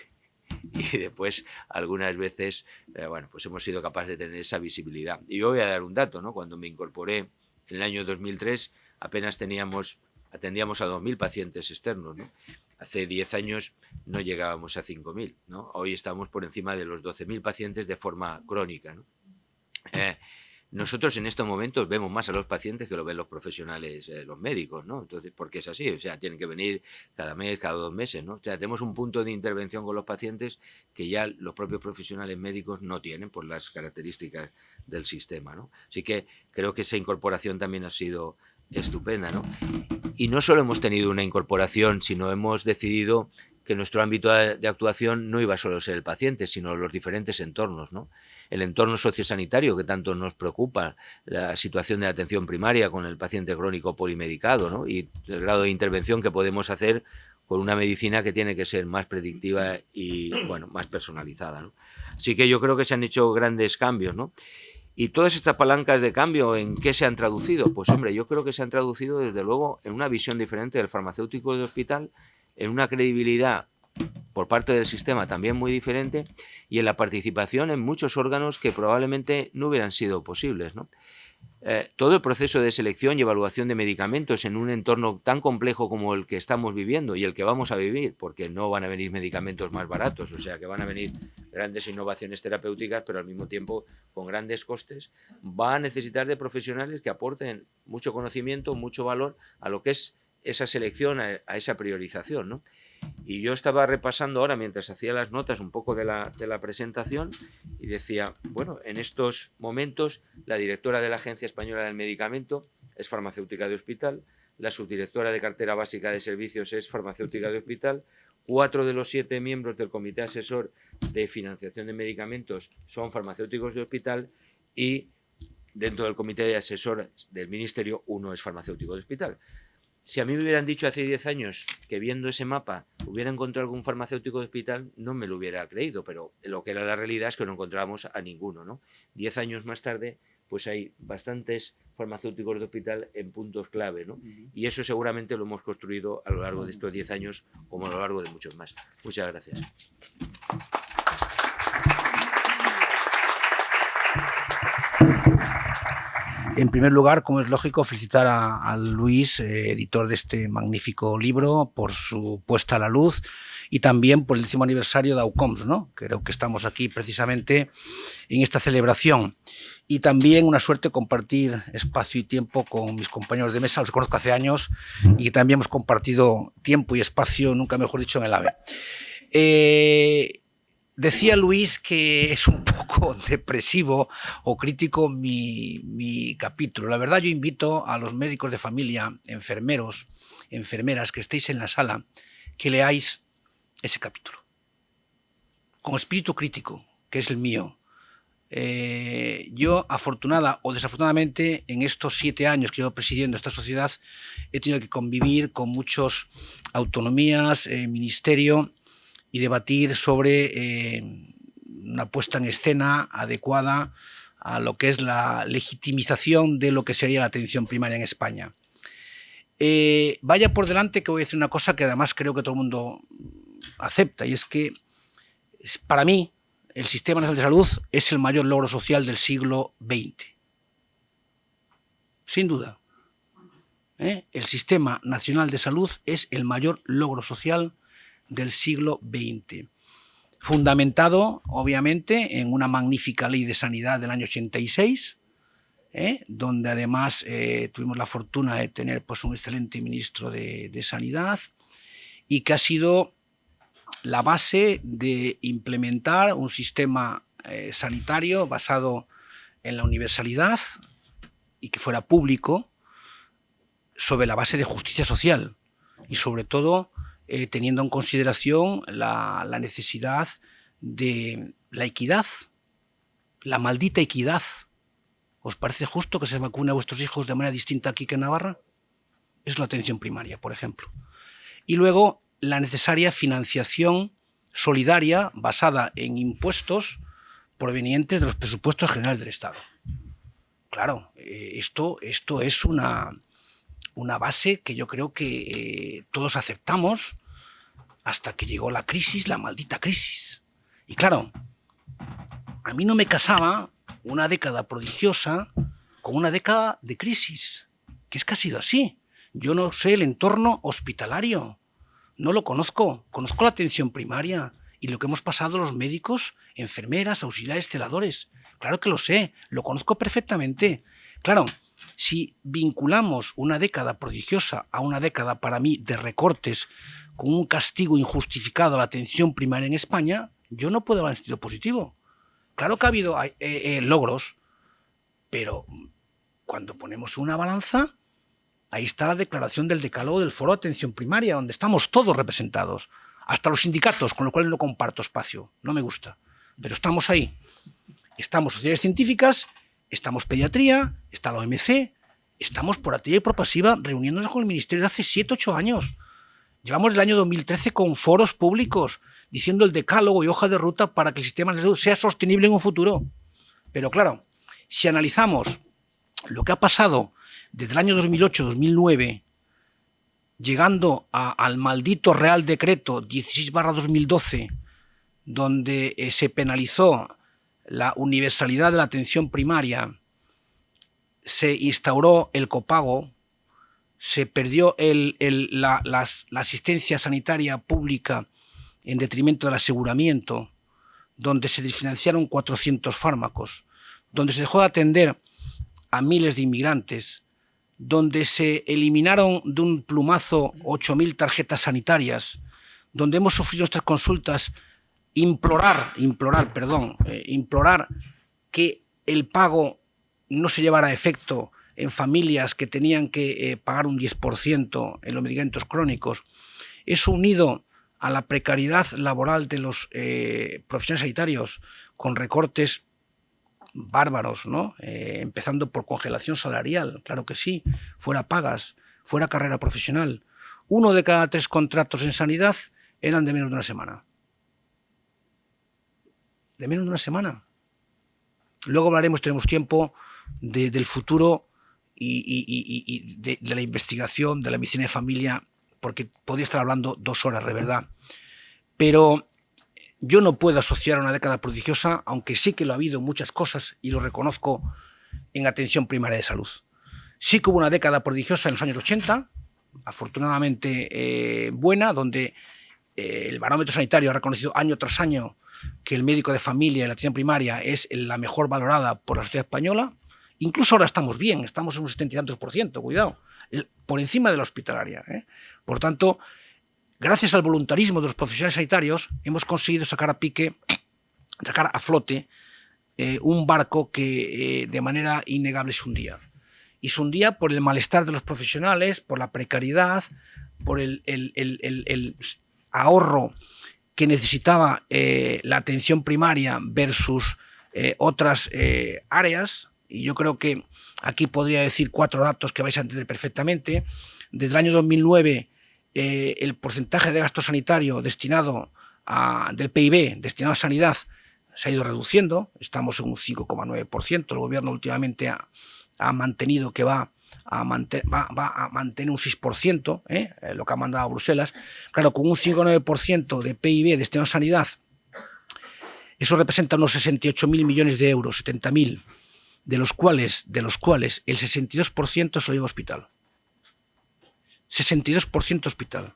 después algunas veces, bueno, pues hemos sido capaces de tener esa visibilidad. Y yo voy a dar un dato, ¿no? Cuando me incorporé en el año 2003 apenas atendíamos a 2.000 pacientes externos, ¿no? Hace 10 años no llegábamos a 5.000, ¿no? Hoy estamos por encima de los 12.000 pacientes de forma crónica, ¿no? Nosotros en estos momentos vemos más a los pacientes que lo ven los profesionales, los médicos, ¿no? Entonces, porque es así, o sea, tienen que venir cada mes, cada 2 meses, ¿no? O sea, tenemos un punto de intervención con los pacientes que ya los propios profesionales médicos no tienen por las características del sistema, ¿no? Así que creo que esa incorporación también ha sido estupenda, ¿no? Y no solo hemos tenido una incorporación, sino hemos decidido que nuestro ámbito de actuación no iba solo a ser el paciente, sino los diferentes entornos, ¿no? El entorno sociosanitario que tanto nos preocupa, la situación de atención primaria con el paciente crónico polimedicado, ¿no? Y el grado de intervención que podemos hacer con una medicina que tiene que ser más predictiva y, bueno, más personalizada, ¿no? Así que yo creo que se han hecho grandes cambios, ¿no? Y todas estas palancas de cambio, ¿en qué se han traducido? Pues hombre, yo creo que se han traducido desde luego en una visión diferente del farmacéutico del hospital, en una credibilidad por parte del sistema también muy diferente y en la participación en muchos órganos que probablemente no hubieran sido posibles, ¿no? todo el proceso de selección y evaluación de medicamentos en un entorno tan complejo como el que estamos viviendo y el que vamos a vivir, porque no van a venir medicamentos más baratos, o sea que van a venir grandes innovaciones terapéuticas, pero al mismo tiempo con grandes costes, va a necesitar de profesionales que aporten mucho conocimiento, mucho valor a lo que es esa selección, a esa priorización, ¿no? Y yo estaba repasando ahora, mientras hacía las notas un poco de la presentación, y decía, bueno, en estos momentos la directora de la Agencia Española del Medicamento es farmacéutica de hospital, la subdirectora de cartera básica de servicios es farmacéutica de hospital, 4 de los 7 miembros del comité asesor de financiación de medicamentos son farmacéuticos de hospital y dentro del comité de asesor del ministerio 1 es farmacéutico de hospital. Si a mí me hubieran dicho hace 10 años que viendo ese mapa hubiera encontrado algún farmacéutico de hospital, no me lo hubiera creído, pero lo que era la realidad es que no encontrábamos a ninguno, ¿no? 10 años más tarde, pues hay bastantes farmacéuticos de hospital en puntos clave, ¿no? Y eso seguramente lo hemos construido a lo largo de estos 10 años, como a lo largo de muchos más. Muchas gracias. En primer lugar, como es lógico, felicitar a Luis, editor de este magnífico libro, por su puesta a la luz y también por el 10º aniversario de AUCOMS, ¿no? Creo que estamos aquí precisamente en esta celebración. Y también una suerte compartir espacio y tiempo con mis compañeros de mesa, los conozco hace años y también hemos compartido tiempo y espacio, nunca mejor dicho, en el AVE. Decía Luis que es un poco depresivo o crítico mi capítulo. La verdad, yo invito a los médicos de familia, enfermeros, enfermeras que estéis en la sala, que leáis ese capítulo. Con espíritu crítico, que es el mío. Yo, afortunada o desafortunadamente, en estos 7 años que llevo presidiendo esta sociedad, he tenido que convivir con muchas autonomías, ministerio, y debatir sobre una puesta en escena adecuada a lo que es la legitimización de lo que sería la atención primaria en España. Vaya por delante que voy a decir una cosa que además creo que todo el mundo acepta, y es que para mí el Sistema Nacional de Salud es el mayor logro social del siglo XX. Sin duda. El Sistema Nacional de Salud es el mayor logro social del siglo XX, fundamentado obviamente en una magnífica ley de sanidad del año 86, donde además tuvimos la fortuna de tener pues, un excelente ministro de Sanidad y que ha sido la base de implementar un sistema sanitario basado en la universalidad y que fuera público sobre la base de justicia social y sobre todo teniendo en consideración la necesidad de la equidad, la maldita equidad. ¿Os parece justo que se vacune a vuestros hijos de manera distinta aquí que en Navarra? Es la atención primaria, por ejemplo. Y luego la necesaria financiación solidaria basada en impuestos provenientes de los presupuestos generales del Estado. Claro, esto es una base que yo creo que todos aceptamos hasta que llegó la crisis, la maldita crisis. Y claro, a mí no me casaba una década prodigiosa con una década de crisis, que es que ha sido así. Yo no sé el entorno hospitalario, no lo conozco, conozco la atención primaria y lo que hemos pasado los médicos, enfermeras, auxiliares, celadores. Claro que lo sé, lo conozco perfectamente. Claro, si vinculamos una década prodigiosa a una década para mí de recortes con un castigo injustificado a la atención primaria en España, yo no puedo hablar en sentido positivo. Claro que ha habido logros, pero cuando ponemos una balanza, ahí está la declaración del decálogo del Foro de Atención Primaria, donde estamos todos representados, hasta los sindicatos, con lo cual no comparto espacio, no me gusta, pero estamos ahí. Estamos sociedades científicas, estamos pediatría, está la OMC, estamos por activa y por pasiva reuniéndonos con el Ministerio de hace 7, 8 años. Llevamos el año 2013 con foros públicos diciendo el decálogo y hoja de ruta para que el sistema de salud sea sostenible en un futuro. Pero claro, si analizamos lo que ha pasado desde el año 2008-2009, llegando al maldito Real Decreto 16/2012, donde se penalizó la universalidad de la atención primaria, se instauró el copago, se perdió la asistencia sanitaria pública en detrimento del aseguramiento, donde se desfinanciaron 400 fármacos, donde se dejó de atender a miles de inmigrantes, donde se eliminaron de un plumazo 8.000 tarjetas sanitarias, donde hemos sufrido estas consultas, implorar que el pago no se llevara a efecto en familias que tenían que pagar un 10% en los medicamentos crónicos. Eso, unido a la precariedad laboral de los profesionales sanitarios, con recortes bárbaros, ¿no? Empezando por congelación salarial, claro que sí, fuera pagas, fuera carrera profesional. 1 de cada 3 contratos en sanidad eran de menos de una semana. De menos de una semana. Luego hablaremos, tenemos tiempo, del futuro y de la investigación, de la medicina de familia, porque podría estar hablando 2 horas, de verdad. Pero yo no puedo asociar a una década prodigiosa, aunque sí que lo ha habido muchas cosas, y lo reconozco, en atención primaria de salud. Sí que hubo una década prodigiosa en los años 80, afortunadamente buena, donde el barómetro sanitario ha reconocido año tras año que el médico de familia y la atención primaria es la mejor valorada por la sociedad española. Incluso ahora estamos bien, estamos en un 70 y tantos %, cuidado, por encima de la hospitalaria. Por tanto, gracias al voluntarismo de los profesionales sanitarios, hemos conseguido sacar a flote un barco que de manera innegable se hundía. Y se hundía por el malestar de los profesionales, por la precariedad, por el ahorro que necesitaba la atención primaria versus otras áreas. Y yo creo que aquí podría decir 4 datos que vais a entender perfectamente. Desde el año 2009, el porcentaje de gasto sanitario destinado del PIB destinado a sanidad se ha ido reduciendo. Estamos en un 5,9%. El gobierno últimamente ha mantenido que va a mantener un 6%, lo que ha mandado a Bruselas. Claro, con un 5,9% de PIB destinado a sanidad, eso representa unos 68.000 millones de euros, 70.000, de los cuales el 62% se lo lleva a hospital. 62% hospital.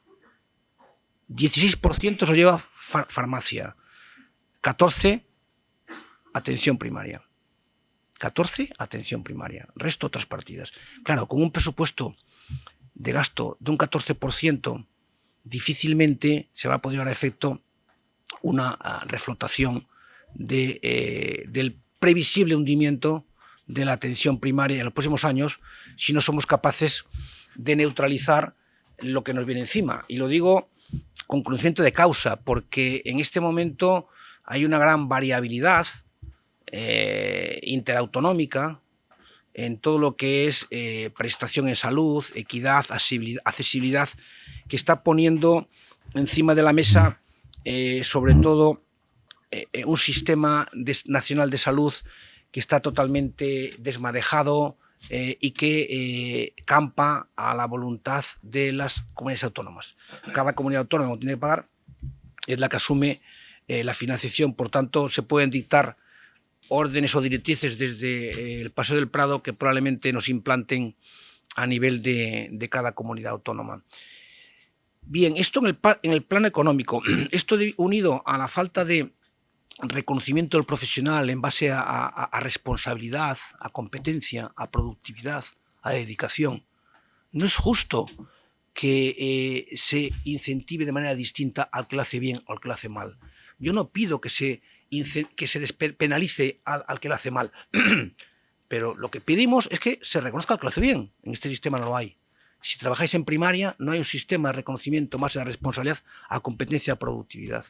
16% se lo lleva farmacia. 14% atención primaria. 14% atención primaria. Resto otras partidas. Claro, con un presupuesto de gasto de un 14%, difícilmente se va a poder llevar a efecto una reflotación del previsible hundimiento de la atención primaria en los próximos años, si no somos capaces de neutralizar lo que nos viene encima. Y lo digo con conocimiento de causa, porque en este momento hay una gran variabilidad interautonómica en todo lo que es prestación en salud, equidad, accesibilidad, que está poniendo encima de la mesa sobre todo un sistema nacional de salud que está totalmente desmadejado y que campa a la voluntad de las comunidades autónomas. Cada comunidad autónoma que tiene que pagar es la que asume la financiación. Por tanto, se pueden dictar órdenes o directrices desde el Paseo del Prado que probablemente nos implanten a nivel de cada comunidad autónoma. Bien, esto en el plano económico, esto unido a la falta de reconocimiento del profesional en base a responsabilidad, a competencia, a productividad, a dedicación. No es justo que se incentive de manera distinta al que lo hace bien o al que lo hace mal. Yo no pido que se despenalice al que lo hace mal, pero lo que pedimos es que se reconozca al que lo hace bien. En este sistema no lo hay. Si trabajáis en primaria, no hay un sistema de reconocimiento más de la responsabilidad a competencia, a productividad.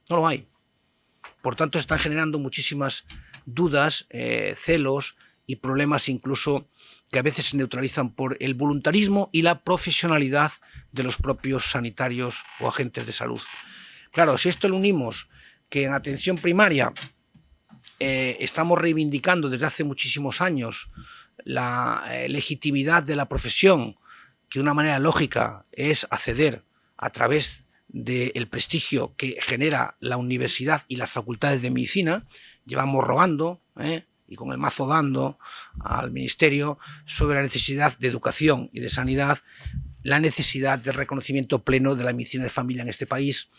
No lo hay. Por tanto, se están generando muchísimas dudas, celos y problemas incluso que a veces se neutralizan por el voluntarismo y la profesionalidad de los propios sanitarios o agentes de salud. Claro, si esto lo unimos que en atención primaria estamos reivindicando desde hace muchísimos años la legitimidad de la profesión, que de una manera lógica es acceder a través del prestigio que genera la universidad y las facultades de medicina. Llevamos rogando y con el mazo dando al Ministerio sobre la necesidad de educación y de sanidad, la necesidad de reconocimiento pleno de la medicina de familia en este país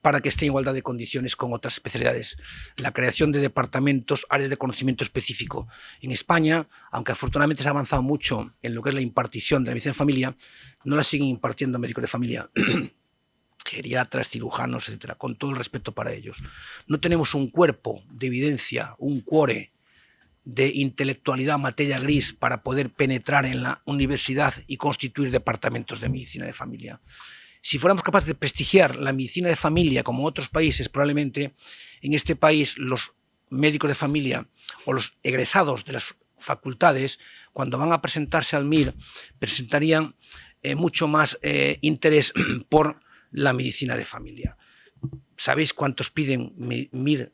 para que esté en igualdad de condiciones con otras especialidades. La creación de departamentos, áreas de conocimiento específico. En España, aunque afortunadamente se ha avanzado mucho en lo que es la impartición de la medicina de familia, no la siguen impartiendo médicos de familia, geriatras, cirujanos, etcétera, con todo el respeto para ellos. No tenemos un cuerpo de evidencia, un cuore de intelectualidad, materia gris, para poder penetrar en la universidad y constituir departamentos de medicina de familia. Si fuéramos capaces de prestigiar la medicina de familia como otros países, probablemente en este país los médicos de familia o los egresados de las facultades, cuando van a presentarse al MIR, presentarían mucho más interés por la medicina de familia. ¿Sabéis cuántos piden MIR,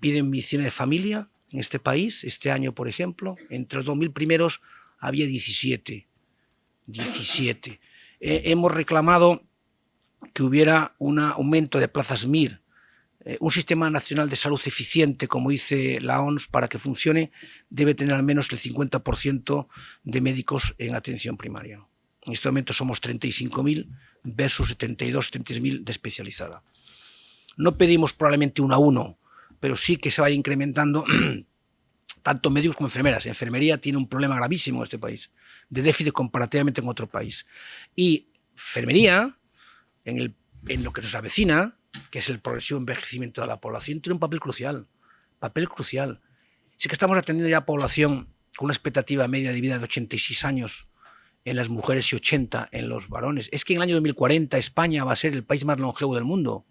piden medicina de familia en este país? Este año, por ejemplo, entre los 2.000 primeros había 17. Hemos reclamado que hubiera un aumento de plazas MIR, un sistema nacional de salud eficiente, como dice la OMS, para que funcione, debe tener al menos el 50% de médicos en atención primaria. En este momento somos 35.000 versus 73.000 de especializada. No pedimos probablemente 1 a 1, pero sí que se vaya incrementando tanto médicos como enfermeras. Enfermería tiene un problema gravísimo en este país, de déficit comparativamente con otro país. Y enfermería, en lo que nos avecina, que es el progresivo envejecimiento de la población, tiene un papel crucial. Sí que estamos atendiendo ya a población con una expectativa media de vida de 86 años en las mujeres y 80 en los varones. Es que en el año 2040 España va a ser el país más longevo del mundo.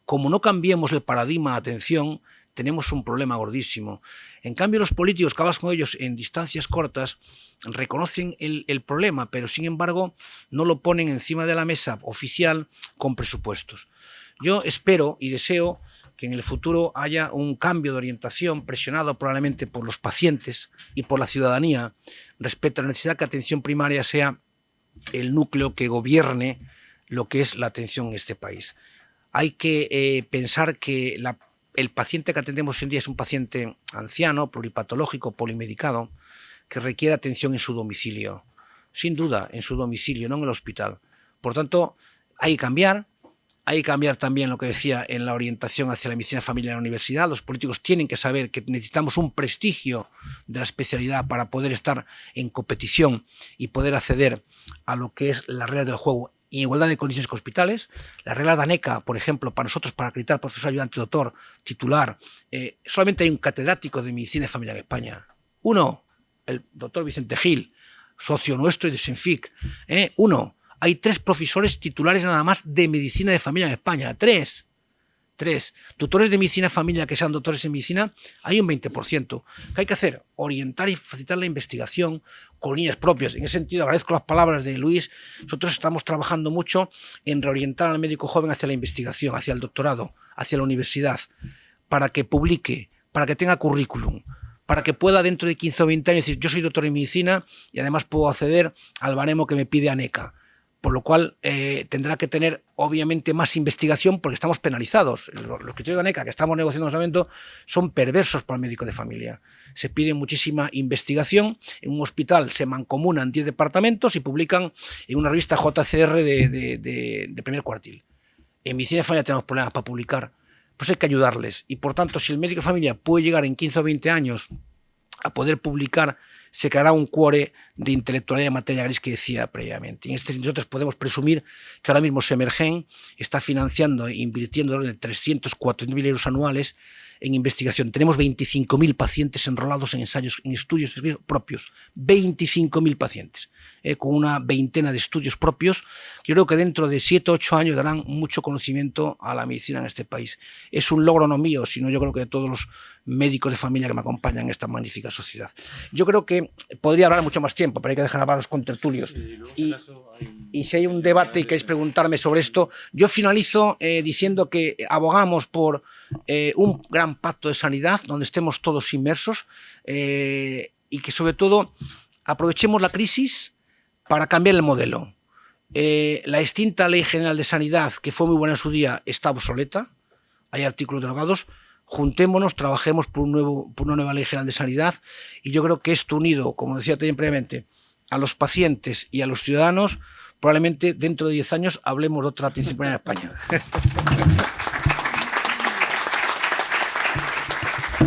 Como no cambiemos el paradigma de atención, tenemos un problema gordísimo. En cambio, los políticos que hablas con ellos en distancias cortas reconocen el problema, pero sin embargo no lo ponen encima de la mesa oficial con presupuestos. Yo espero y deseo que en el futuro haya un cambio de orientación presionado probablemente por los pacientes y por la ciudadanía respecto a la necesidad que la atención primaria sea el núcleo que gobierne lo que es la atención en este país. Hay que pensar que el paciente que atendemos hoy en día es un paciente anciano, pluripatológico, polimedicado, que requiere atención en su domicilio. Sin duda, en su domicilio, no en el hospital. Por tanto, hay que cambiar también lo que decía en la orientación hacia la medicina de familia en la universidad. Los políticos tienen que saber que necesitamos un prestigio de la especialidad para poder estar en competición y poder acceder a lo que es las reglas del juego en igualdad de condiciones con hospitales. Las reglas de ANECA, por ejemplo, para nosotros, para acreditar profesor ayudante doctor titular, solamente hay un catedrático de medicina de familia en España. Uno, el doctor Vicente Gil, socio nuestro y de SENFIC. Uno. Hay 3 profesores titulares nada más de medicina de familia en España. 3. Tutores de medicina de familia que sean doctores en medicina, hay un 20%. ¿Qué hay que hacer? Orientar y facilitar la investigación con líneas propias. En ese sentido, agradezco las palabras de Luis. Nosotros estamos trabajando mucho en reorientar al médico joven hacia la investigación, hacia el doctorado, hacia la universidad, para que publique, para que tenga currículum, para que pueda dentro de 15 o 20 años decir, yo soy doctor en medicina y además puedo acceder al baremo que me pide ANECA. Por lo cual tendrá que tener obviamente más investigación porque estamos penalizados. Los criterios de ANECA que estamos negociando en este momento son perversos para el médico de familia. Se pide muchísima investigación. En un hospital se mancomunan 10 departamentos y publican en una revista JCR de primer cuartil. En medicina de familia tenemos problemas para publicar. Pues hay que ayudarles. Y por tanto, si el médico de familia puede llegar en 15 o 20 años a poder publicar, se creará un cuore de intelectualidad de materia gris que decía previamente. En este nosotros podemos presumir que ahora mismo Semergen está financiando e invirtiendo de 300-400.000 euros anuales en investigación. Tenemos 25.000 pacientes enrolados en ensayos, en estudios propios. 25.000 pacientes, con una veintena de estudios propios. Yo creo que dentro de 7 o 8 años darán mucho conocimiento a la medicina en este país. Es un logro no mío, sino yo creo que de todos los médicos de familia que me acompañan en esta magnífica sociedad. Yo creo que podría hablar mucho más tiempo, pero hay que dejar hablar a los contertulios. Y si hay un debate y queréis preguntarme sobre esto, yo finalizo diciendo que abogamos por un gran pacto de sanidad donde estemos todos inmersos y que sobre todo aprovechemos la crisis para cambiar el modelo. La extinta Ley General de Sanidad, que fue muy buena en su día, está obsoleta. Hay artículos derogados. juntémonos, trabajemos por una nueva Ley General de Sanidad, y yo creo que esto unido, como decía también previamente, a los pacientes y a los ciudadanos, probablemente dentro de 10 años hablemos de otra atención primaria en España.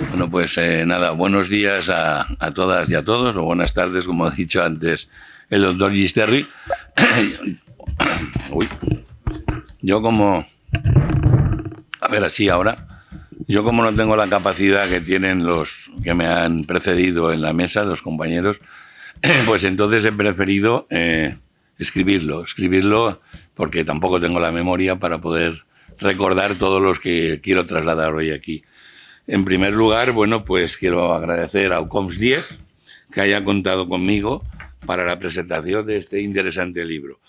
Bueno, pues nada, buenos días a todas y a todos, o buenas tardes, como ha dicho antes el doctor Gisterri. Uy. Yo como... A ver, así ahora. Yo como no tengo la capacidad que tienen los que me han precedido en la mesa, los compañeros, pues entonces he preferido escribirlo porque tampoco tengo la memoria para poder recordar todos los que quiero trasladar hoy aquí. En primer lugar, bueno, pues quiero agradecer a UCOMS 10 que haya contado conmigo para la presentación de este interesante libro.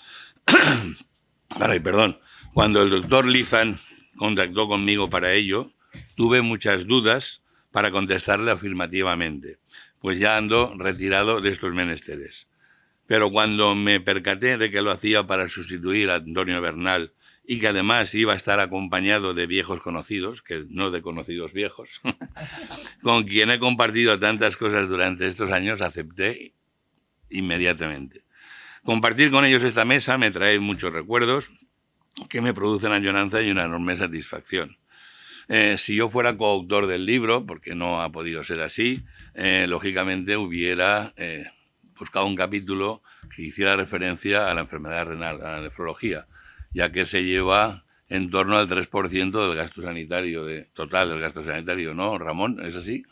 Ay, perdón. Cuando el doctor Lizan contactó conmigo para ello, tuve muchas dudas para contestarle afirmativamente, pues ya ando retirado de estos menesteres. Pero cuando me percaté de que lo hacía para sustituir a Antonio Bernal y que además iba a estar acompañado de viejos conocidos, que no de conocidos viejos, con quien he compartido tantas cosas durante estos años, acepté inmediatamente. Compartir con ellos esta mesa me trae muchos recuerdos que me producen añoranza y una enorme satisfacción. Si yo fuera coautor del libro, porque no ha podido ser así, lógicamente hubiera buscado un capítulo que hiciera referencia a la enfermedad renal, a la nefrología, ya que se lleva en torno al 3% del gasto sanitario, total del gasto sanitario, ¿no, Ramón? ¿Es así?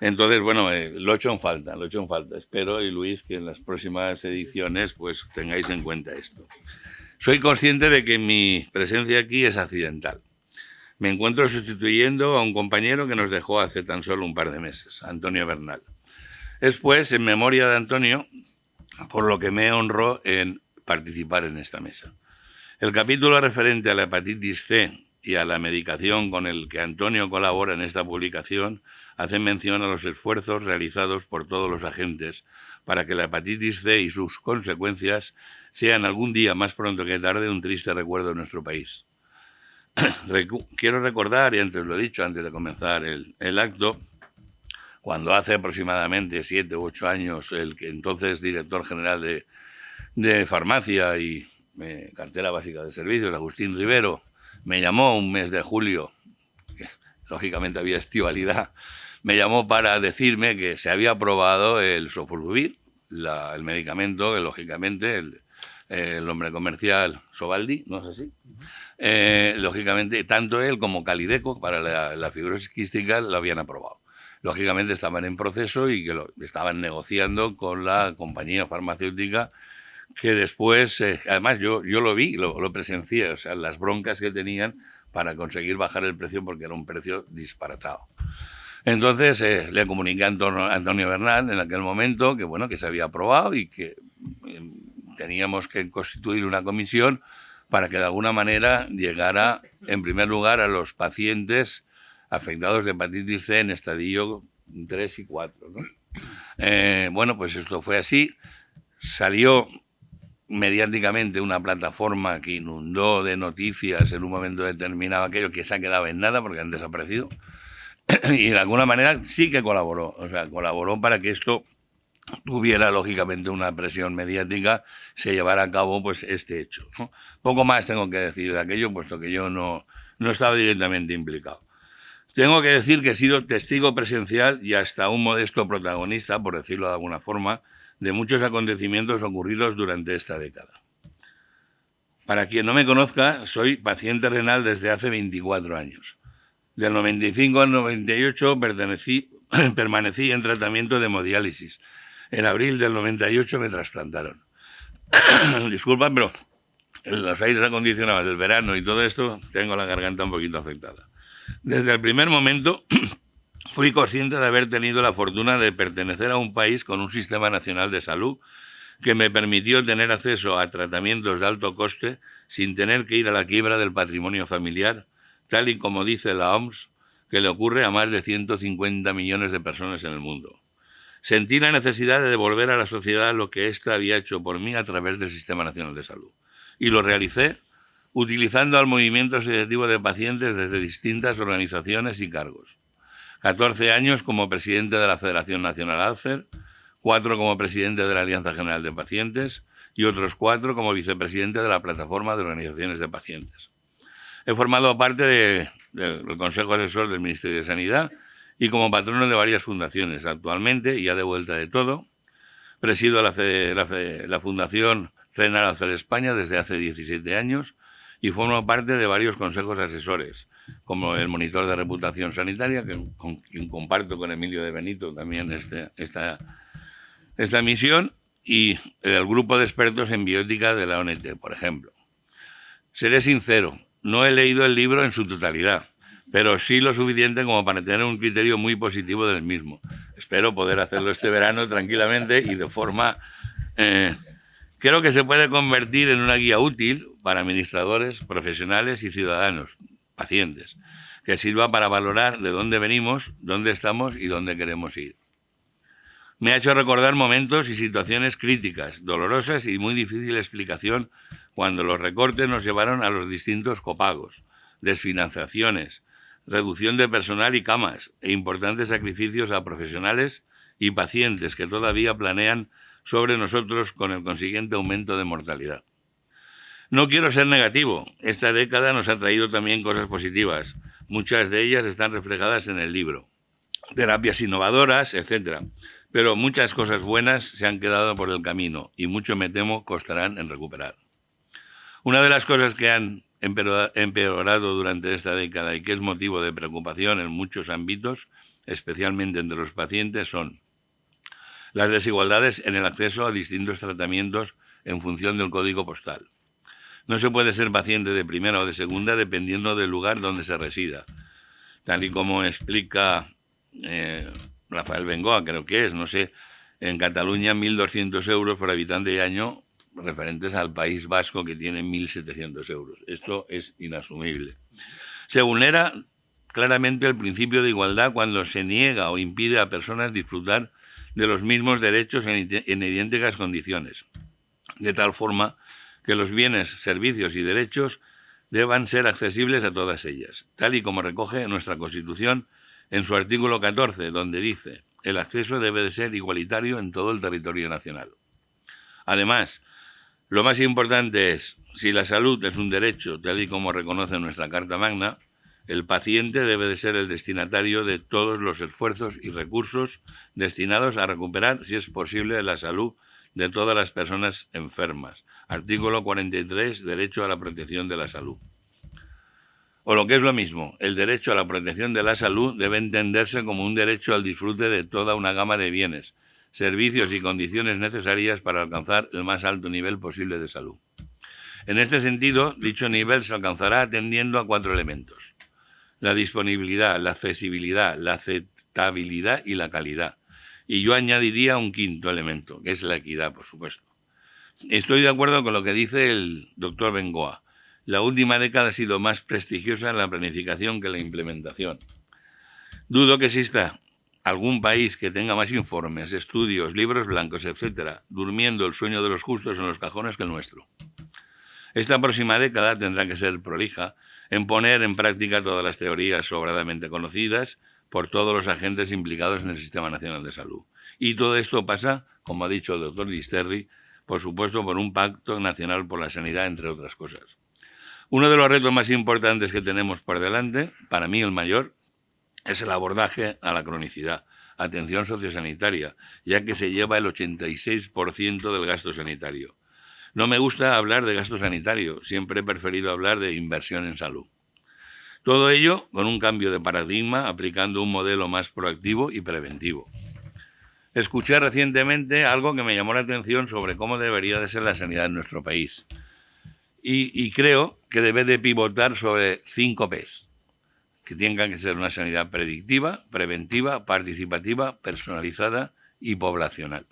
Entonces, bueno, lo he hecho en falta. Espero, y Luis, que en las próximas ediciones pues tengáis en cuenta esto. Soy consciente de que mi presencia aquí es accidental. Me encuentro sustituyendo a un compañero que nos dejó hace tan solo un par de meses, Antonio Bernal. Es pues en memoria de Antonio por lo que me honro en participar en esta mesa. El capítulo referente a la hepatitis C y a la medicación con el que Antonio colabora en esta publicación hace mención a los esfuerzos realizados por todos los agentes para que la hepatitis C y sus consecuencias sean algún día, más pronto que tarde, un triste recuerdo de nuestro país. Quiero recordar, y antes lo he dicho, antes de comenzar el acto, cuando hace aproximadamente 7 u 8 años el que entonces director general de farmacia y cartera básica de servicios, Agustín Rivero, me llamó un mes de julio, que lógicamente había estivalidad, me llamó para decirme que se había aprobado el Sofosbuvir, el medicamento que lógicamente el hombre comercial Sobaldi, ¿no es así? Lógicamente, tanto él como Calideco para la fibrosis quística lo habían aprobado. Lógicamente estaban en proceso y que lo estaban negociando con la compañía farmacéutica que después, además yo lo vi, lo presencié, o sea, las broncas que tenían para conseguir bajar el precio porque era un precio disparatado. Entonces le comuniqué a Antonio Bernal en aquel momento que bueno, que se había aprobado y que teníamos que constituir una comisión para que de alguna manera llegara en primer lugar a los pacientes afectados de hepatitis C en estadio 3 y 4, ¿no? Bueno, pues esto fue así. Salió mediáticamente una plataforma que inundó de noticias en un momento determinado aquello que se ha quedado en nada porque han desaparecido. Y de alguna manera sí que colaboró, o sea, colaboró para que esto tuviera lógicamente una presión mediática, se llevara a cabo pues este hecho, ¿no? Poco más tengo que decir de aquello, puesto que yo no estaba directamente implicado. Tengo que decir que he sido testigo presencial y hasta un modesto protagonista, por decirlo de alguna forma, de muchos acontecimientos ocurridos durante esta década. Para quien no me conozca, soy paciente renal desde hace 24 años. Del 95 al 98 permanecí en tratamiento de hemodiálisis. En abril del 98 me trasplantaron. Disculpa, pero los aires acondicionados del verano y todo esto, tengo la garganta un poquito afectada. Desde el primer momento fui consciente de haber tenido la fortuna de pertenecer a un país con un sistema nacional de salud que me permitió tener acceso a tratamientos de alto coste sin tener que ir a la quiebra del patrimonio familiar, tal y como dice la OMS, que le ocurre a más de 150 millones de personas en el mundo. Sentí la necesidad de devolver a la sociedad lo que ésta había hecho por mí a través del Sistema Nacional de Salud. Y lo realicé utilizando al movimiento asociativo de pacientes desde distintas organizaciones y cargos. 14 años como presidente de la Federación Nacional Alzheimer, 4 como presidente de la Alianza General de Pacientes y otros 4 como vicepresidente de la Plataforma de Organizaciones de Pacientes. He formado parte del Consejo Asesor del Ministerio de Sanidad y como patrono de varias fundaciones. Actualmente, ya de vuelta de todo, presido la Fundación Renal Alzheimer España desde hace 17 años y formo parte de varios consejos asesores, como el Monitor de Reputación Sanitaria, con quien comparto con Emilio de Benito también esta misión, y el grupo de expertos en biótica de la ONT, por ejemplo. Seré sincero, no he leído el libro en su totalidad, pero sí lo suficiente como para tener un criterio muy positivo del mismo. Espero poder hacerlo este verano tranquilamente y de forma... creo que se puede convertir en una guía útil para administradores, profesionales y ciudadanos, pacientes, que sirva para valorar de dónde venimos, dónde estamos y dónde queremos ir. Me ha hecho recordar momentos y situaciones críticas, dolorosas y muy difícil explicación cuando los recortes nos llevaron a los distintos copagos, desfinanciaciones, reducción de personal y camas e importantes sacrificios a profesionales y pacientes que todavía planean sobre nosotros con el consiguiente aumento de mortalidad. No quiero ser negativo, esta década nos ha traído también cosas positivas, muchas de ellas están reflejadas en el libro, terapias innovadoras, etc. Pero muchas cosas buenas se han quedado por el camino y mucho me temo costarán en recuperar. Una de las cosas que han empeorado durante esta década y que es motivo de preocupación en muchos ámbitos, especialmente entre los pacientes, son las desigualdades en el acceso a distintos tratamientos en función del código postal. No se puede ser paciente de primera o de segunda dependiendo del lugar donde se resida, tal y como explica Rafael Bengoa, creo que es, no sé, en Cataluña 1.200 euros por habitante y año, referentes al País Vasco que tiene 1.700 euros. Esto es inasumible. Se vulnera claramente el principio de igualdad cuando se niega o impide a personas disfrutar de los mismos derechos en idénticas condiciones, de tal forma que los bienes, servicios y derechos deban ser accesibles a todas ellas, tal y como recoge nuestra Constitución en su artículo 14, donde dice: el acceso debe de ser igualitario en todo el territorio nacional. Además, lo más importante es, si la salud es un derecho, tal y como reconoce nuestra Carta Magna, el paciente debe de ser el destinatario de todos los esfuerzos y recursos destinados a recuperar, si es posible, la salud de todas las personas enfermas. Artículo 43, derecho a la protección de la salud. O lo que es lo mismo, el derecho a la protección de la salud debe entenderse como un derecho al disfrute de toda una gama de bienes, servicios y condiciones necesarias para alcanzar el más alto nivel posible de salud. En este sentido, dicho nivel se alcanzará atendiendo a 4 elementos: la disponibilidad, la accesibilidad, la aceptabilidad y la calidad. Y yo añadiría un 5º elemento, que es la equidad, por supuesto. Estoy de acuerdo con lo que dice el doctor Bengoa. La última década ha sido más prestigiosa en la planificación que la implementación. Dudo que exista algún país que tenga más informes, estudios, libros blancos, etcétera, durmiendo el sueño de los justos en los cajones que el nuestro. Esta próxima década tendrá que ser prolija en poner en práctica todas las teorías sobradamente conocidas por todos los agentes implicados en el Sistema Nacional de Salud. Y todo esto pasa, como ha dicho el doctor Gisterri, por supuesto por un pacto nacional por la sanidad, entre otras cosas. Uno de los retos más importantes que tenemos por delante, para mí el mayor, es el abordaje a la cronicidad, atención sociosanitaria, ya que se lleva el 86% del gasto sanitario. No me gusta hablar de gasto sanitario, siempre he preferido hablar de inversión en salud. Todo ello con un cambio de paradigma, aplicando un modelo más proactivo y preventivo. Escuché recientemente algo que me llamó la atención sobre cómo debería de ser la sanidad en nuestro país. Y creo que debe de pivotar sobre 5 P's, que tengan que ser una sanidad predictiva, preventiva, participativa, personalizada y poblacional.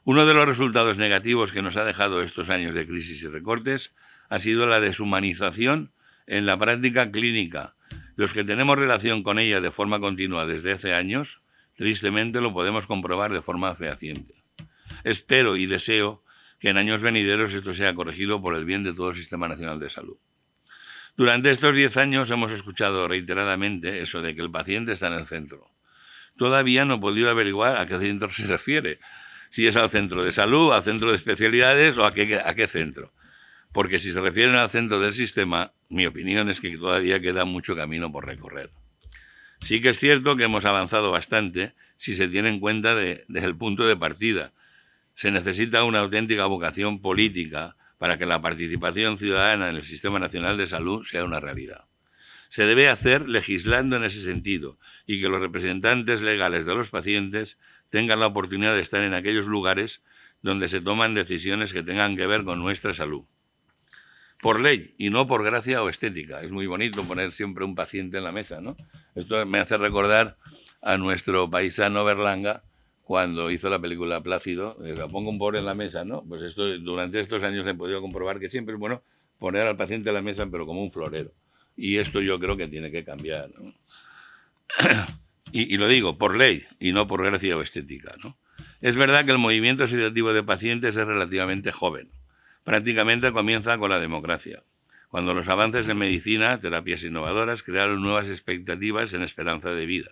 Uno de los resultados negativos que nos ha dejado estos años de crisis y recortes ha sido la deshumanización en la práctica clínica. Los que tenemos relación con ella de forma continua desde hace años, tristemente lo podemos comprobar de forma fehaciente. Espero y deseo que en años venideros esto sea corregido por el bien de todo el Sistema Nacional de Salud. Durante estos 10 años hemos escuchado reiteradamente eso de que el paciente está en el centro. Todavía no he podido averiguar a qué centro se refiere, si es al centro de salud, al centro de especialidades o a qué centro. Porque si se refieren al centro del sistema, mi opinión es que todavía queda mucho camino por recorrer. Sí que es cierto que hemos avanzado bastante si se tiene en cuenta desde el punto de partida. Se necesita una auténtica vocación política para que la participación ciudadana en el Sistema Nacional de Salud sea una realidad. Se debe hacer legislando en ese sentido y que los representantes legales de los pacientes tengan la oportunidad de estar en aquellos lugares donde se toman decisiones que tengan que ver con nuestra salud. Por ley y no por gracia o estética. Es muy bonito poner siempre un paciente en la mesa, ¿no? Esto me hace recordar a nuestro paisano Berlanga cuando hizo la película Plácido. Pongo un pobre en la mesa, ¿no? Pues esto, durante estos años he podido comprobar que siempre es bueno poner al paciente en la mesa, pero como un florero. Y esto yo creo que tiene que cambiar, ¿no? Y lo digo, por ley y no por gracia o estética, ¿no? Es verdad que el movimiento asociativo de pacientes es relativamente joven. Prácticamente comienza con la democracia, cuando los avances en medicina, terapias innovadoras, crearon nuevas expectativas en esperanza de vida,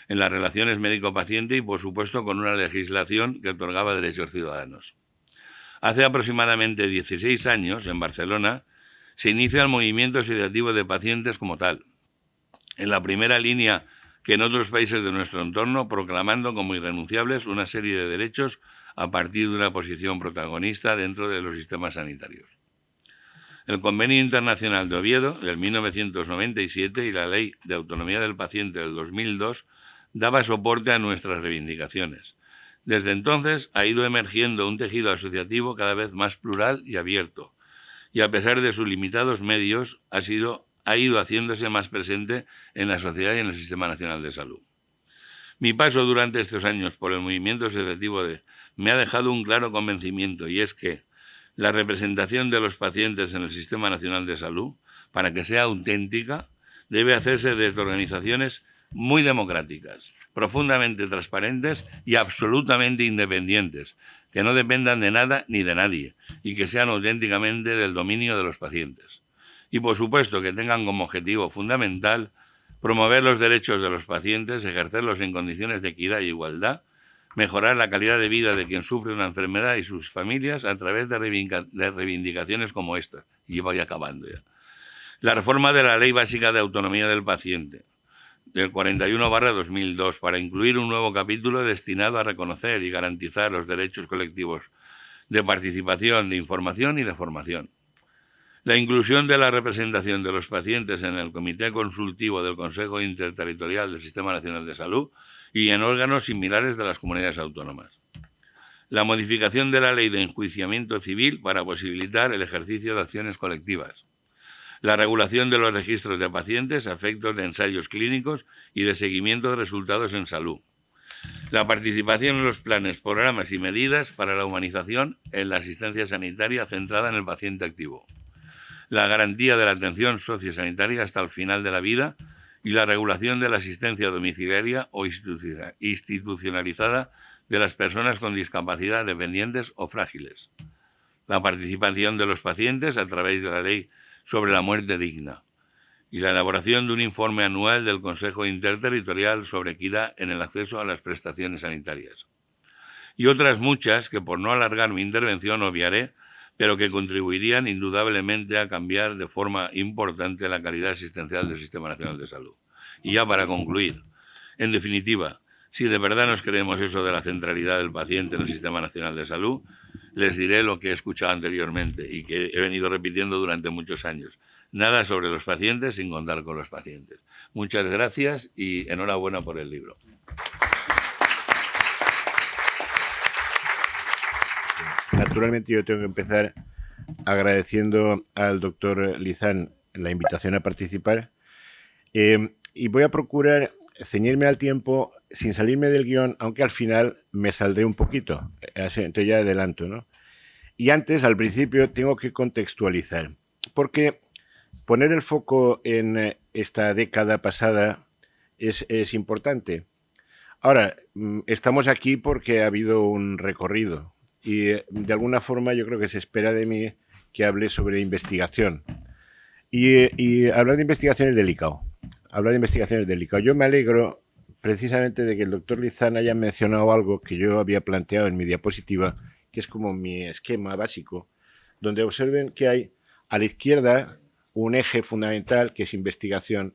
en las relaciones médico-paciente y, por supuesto, con una legislación que otorgaba derechos ciudadanos. Hace aproximadamente 16 años, en Barcelona, se inicia el movimiento asociativo de pacientes como tal, en la primera línea que en otros países de nuestro entorno, proclamando como irrenunciables una serie de derechos a partir de una posición protagonista dentro de los sistemas sanitarios. El Convenio Internacional de Oviedo, del 1997, y la Ley de Autonomía del Paciente del 2002 daba soporte a nuestras reivindicaciones. Desde entonces ha ido emergiendo un tejido asociativo cada vez más plural y abierto, y a pesar de sus limitados medios, ha ido haciéndose más presente en la sociedad y en el Sistema Nacional de Salud. Mi paso durante estos años por el movimiento asociativo me ha dejado un claro convencimiento, y es que la representación de los pacientes en el Sistema Nacional de Salud, para que sea auténtica, debe hacerse desde organizaciones muy democráticas, profundamente transparentes y absolutamente independientes, que no dependan de nada ni de nadie y que sean auténticamente del dominio de los pacientes. Y, por supuesto, que tengan como objetivo fundamental promover los derechos de los pacientes, ejercerlos en condiciones de equidad y igualdad, mejorar la calidad de vida de quien sufre una enfermedad y sus familias a través de reivindicaciones como esta. Y voy acabando ya. La reforma de la Ley Básica de Autonomía del Paciente, del 41/2002, para incluir un nuevo capítulo destinado a reconocer y garantizar los derechos colectivos de participación, de información y de formación. La inclusión de la representación de los pacientes en el Comité Consultivo del Consejo Interterritorial del Sistema Nacional de Salud y en órganos similares de las comunidades autónomas. La modificación de la Ley de Enjuiciamiento Civil para posibilitar el ejercicio de acciones colectivas. La regulación de los registros de pacientes a efectos de ensayos clínicos y de seguimiento de resultados en salud. La participación en los planes, programas y medidas para la humanización en la asistencia sanitaria centrada en el paciente activo. La garantía de la atención sociosanitaria hasta el final de la vida y la regulación de la asistencia domiciliaria o institucionalizada de las personas con discapacidad dependientes o frágiles. La participación de los pacientes a través de la Ley sobre la muerte digna y la elaboración de un informe anual del Consejo Interterritorial sobre equidad en el acceso a las prestaciones sanitarias. Y otras muchas que, por no alargar mi intervención, obviaré, pero que contribuirían indudablemente a cambiar de forma importante la calidad asistencial del Sistema Nacional de Salud. Y ya para concluir, en definitiva, si de verdad nos creemos eso de la centralidad del paciente en el Sistema Nacional de Salud, les diré lo que he escuchado anteriormente y que he venido repitiendo durante muchos años. Nada sobre los pacientes sin contar con los pacientes. Muchas gracias y enhorabuena por el libro. Naturalmente yo tengo que empezar agradeciendo al doctor Lizán la invitación a participar y voy a procurar ceñirme al tiempo sin salirme del guión, aunque al final me saldré un poquito, entonces ya adelanto, ¿no? Y antes, al principio, tengo que contextualizar, porque poner el foco en esta década pasada es importante. Ahora, estamos aquí porque ha habido un recorrido y de alguna forma yo creo que se espera de mí que hable sobre investigación. Y hablar de investigación es delicado. Hablar de investigación es delicado. Yo me alegro precisamente de que el doctor Lizán haya mencionado algo que yo había planteado en mi diapositiva, que es como mi esquema básico, donde observen que hay a la izquierda un eje fundamental que es investigación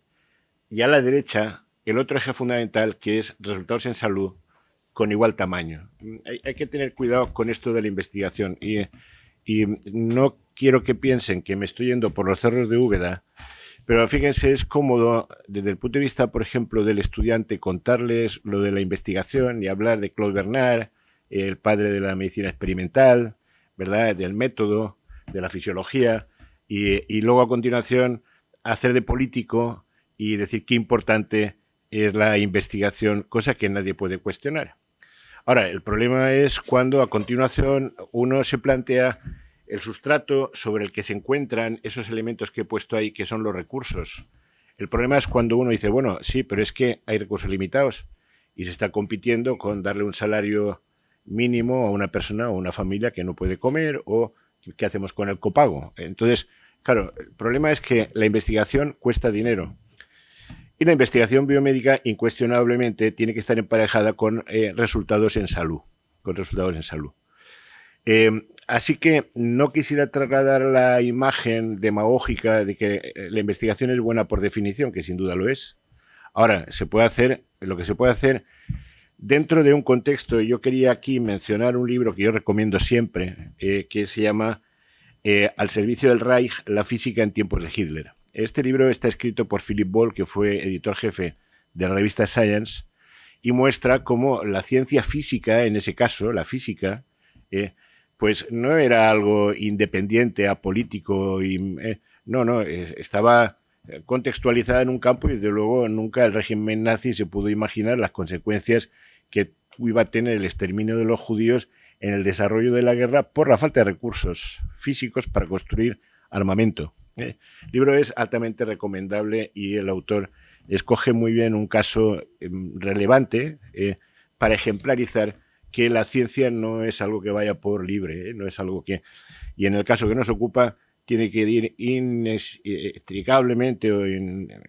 y a la derecha el otro eje fundamental que es resultados en salud con igual tamaño. Hay que tener cuidado con esto de la investigación y no quiero que piensen que me estoy yendo por los cerros de Úbeda, pero fíjense, es cómodo desde el punto de vista, por ejemplo, del estudiante contarles lo de la investigación y hablar de Claude Bernard, el padre de la medicina experimental, ¿verdad?, del método, de la fisiología, y luego a continuación hacer de político y decir qué importante es la investigación, cosa que nadie puede cuestionar. Ahora, el problema es cuando a continuación uno se plantea el sustrato sobre el que se encuentran esos elementos que he puesto ahí, que son los recursos. El problema es cuando uno dice, bueno, sí, pero es que hay recursos limitados y se está compitiendo con darle un salario mínimo a una persona o a una familia que no puede comer, o qué hacemos con el copago. Entonces, claro, el problema es que la investigación cuesta dinero. Y la investigación biomédica, incuestionablemente, tiene que estar emparejada con resultados en salud. Con resultados en salud. Así que no quisiera trasladar la imagen demagógica de que la investigación es buena por definición, que sin duda lo es. Ahora, se puede hacer lo que se puede hacer dentro de un contexto. Yo quería aquí mencionar un libro que yo recomiendo siempre, que se llama Al servicio del Reich, la física en tiempos de Hitler. Este libro está escrito por Philip Ball, que fue editor jefe de la revista Science, y muestra cómo la ciencia física, en ese caso, la física, pues no era algo independiente, apolítico, estaba contextualizada en un campo y desde luego nunca el régimen nazi se pudo imaginar las consecuencias que iba a tener el exterminio de los judíos en el desarrollo de la guerra por la falta de recursos físicos para construir armamento. El libro es altamente recomendable y el autor escoge muy bien un caso relevante para ejemplarizar que la ciencia no es algo que vaya por libre, no es algo que... Y en el caso que nos ocupa, tiene que ir inextricablemente o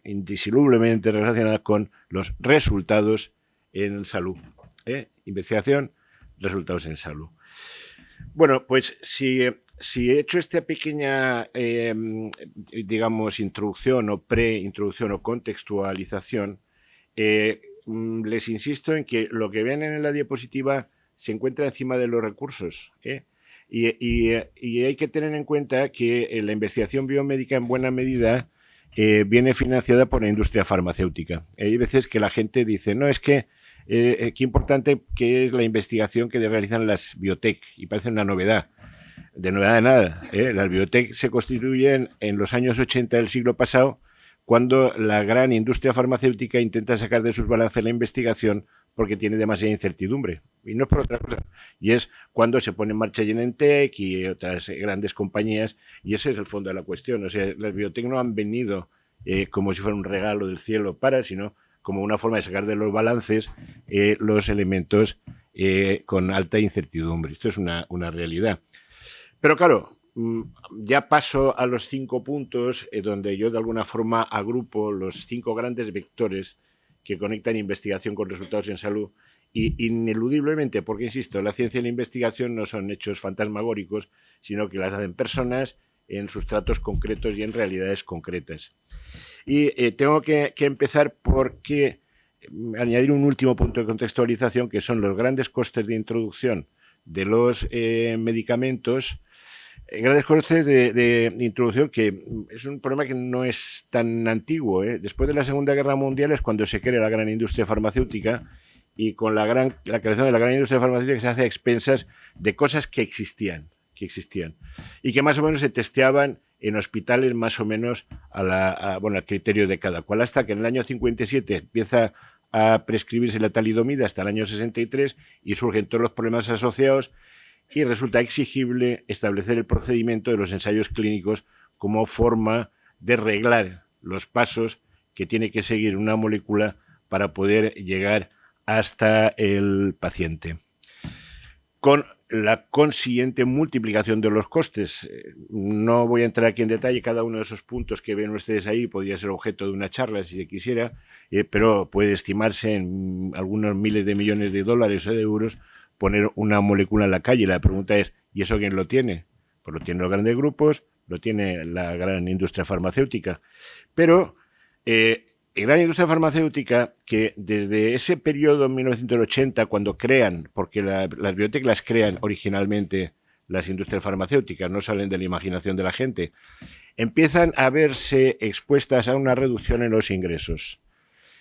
indisolublemente relacionada con los resultados en salud. Investigación, resultados en salud. Bueno, pues si he hecho esta pequeña, digamos, introducción o preintroducción o contextualización, les insisto en que lo que ven en la diapositiva se encuentra encima de los recursos, y hay que tener en cuenta que la investigación biomédica en buena medida viene financiada por la industria farmacéutica. Hay veces que la gente dice, no, es que qué importante que es la investigación que realizan las biotech, y parece una novedad. De novedad de nada. Las biotech se constituyen en los años 80 del siglo pasado, cuando la gran industria farmacéutica intenta sacar de sus balances la investigación porque tiene demasiada incertidumbre. Y no es por otra cosa. Y es cuando se pone en marcha Genentech y otras grandes compañías, y ese es el fondo de la cuestión. O sea, las biotech no han venido como si fuera un regalo del cielo sino como una forma de sacar de los balances los elementos con alta incertidumbre. Esto es una realidad. Pero claro, ya paso a los 5 puntos donde yo de alguna forma agrupo los 5 grandes vectores que conectan investigación con resultados en salud, y ineludiblemente, porque insisto, la ciencia y la investigación no son hechos fantasmagóricos, sino que las hacen personas en sustratos concretos y en realidades concretas. Y tengo que empezar porque añadir un último punto de contextualización, que son los grandes costes de introducción de los medicamentos. Grandes costes de introducción, que es un problema que no es tan antiguo. Después de la Segunda Guerra Mundial es cuando se crea la gran industria farmacéutica, y con la creación de la gran industria farmacéutica se hace a expensas de cosas que existían y que más o menos se testeaban en hospitales más o menos al criterio de cada cual, hasta que en el año 57 empieza a prescribirse la talidomida hasta el año 63 y surgen todos los problemas asociados, y resulta exigible establecer el procedimiento de los ensayos clínicos como forma de reglar los pasos que tiene que seguir una molécula para poder llegar hasta el paciente. Con la consiguiente multiplicación de los costes. No voy a entrar aquí en detalle, cada uno de esos puntos que ven ustedes ahí podría ser objeto de una charla si se quisiera, pero puede estimarse en algunos miles de millones de dólares o de euros poner una molécula en la calle. La pregunta es, ¿y eso quién lo tiene? Pues lo tienen los grandes grupos, lo tiene la gran industria farmacéutica. Pero la gran industria farmacéutica, que desde ese periodo en 1980, cuando crean, porque las biotech las crean originalmente las industrias farmacéuticas, no salen de la imaginación de la gente, empiezan a verse expuestas a una reducción en los ingresos.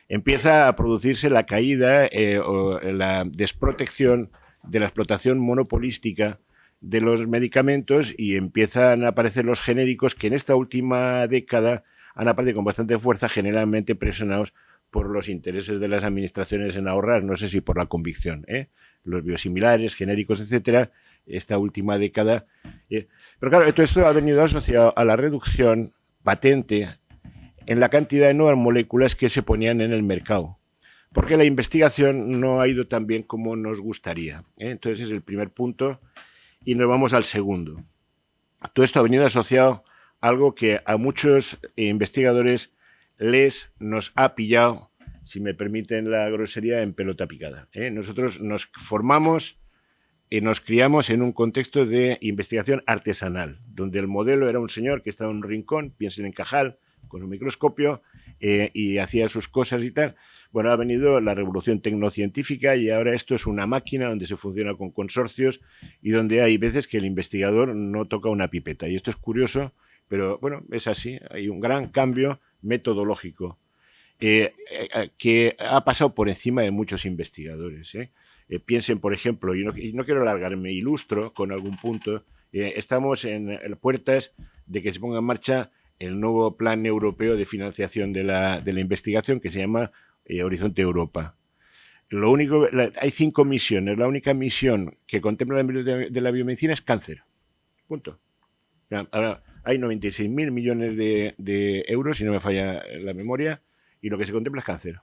Empieza a producirse la caída o la desprotección de la explotación monopolística de los medicamentos y empiezan a aparecer los genéricos que en esta última década han aparecido con bastante fuerza, generalmente presionados por los intereses de las administraciones en ahorrar, no sé si por la convicción, los biosimilares, genéricos, etcétera, esta última década. Pero claro, todo esto ha venido asociado a la reducción patente en la cantidad de nuevas moléculas que se ponían en el mercado, porque la investigación no ha ido tan bien como nos gustaría. Entonces es el primer punto y nos vamos al segundo. Todo esto ha venido asociado algo que a muchos investigadores nos ha pillado, si me permiten la grosería, en pelota picada. Nosotros nos formamos y nos criamos en un contexto de investigación artesanal, donde el modelo era un señor que estaba en un rincón, piensen en Cajal, con un microscopio, y hacía sus cosas y tal. Bueno, ha venido la revolución tecnocientífica y ahora esto es una máquina donde se funciona con consorcios y donde hay veces que el investigador no toca una pipeta. Y esto es curioso, pero bueno, es así. Hay un gran cambio metodológico que ha pasado por encima de muchos investigadores. Piensen, por ejemplo, y no quiero alargarme, ilustro con algún punto, estamos en puertas de que se ponga en marcha el nuevo plan europeo de financiación de la investigación que se llama Horizonte Europa. Lo único, hay 5 misiones. La única misión que contempla de la biomedicina es cáncer. Punto. Ahora, hay 96.000 millones de euros, si no me falla la memoria, y lo que se contempla es cáncer.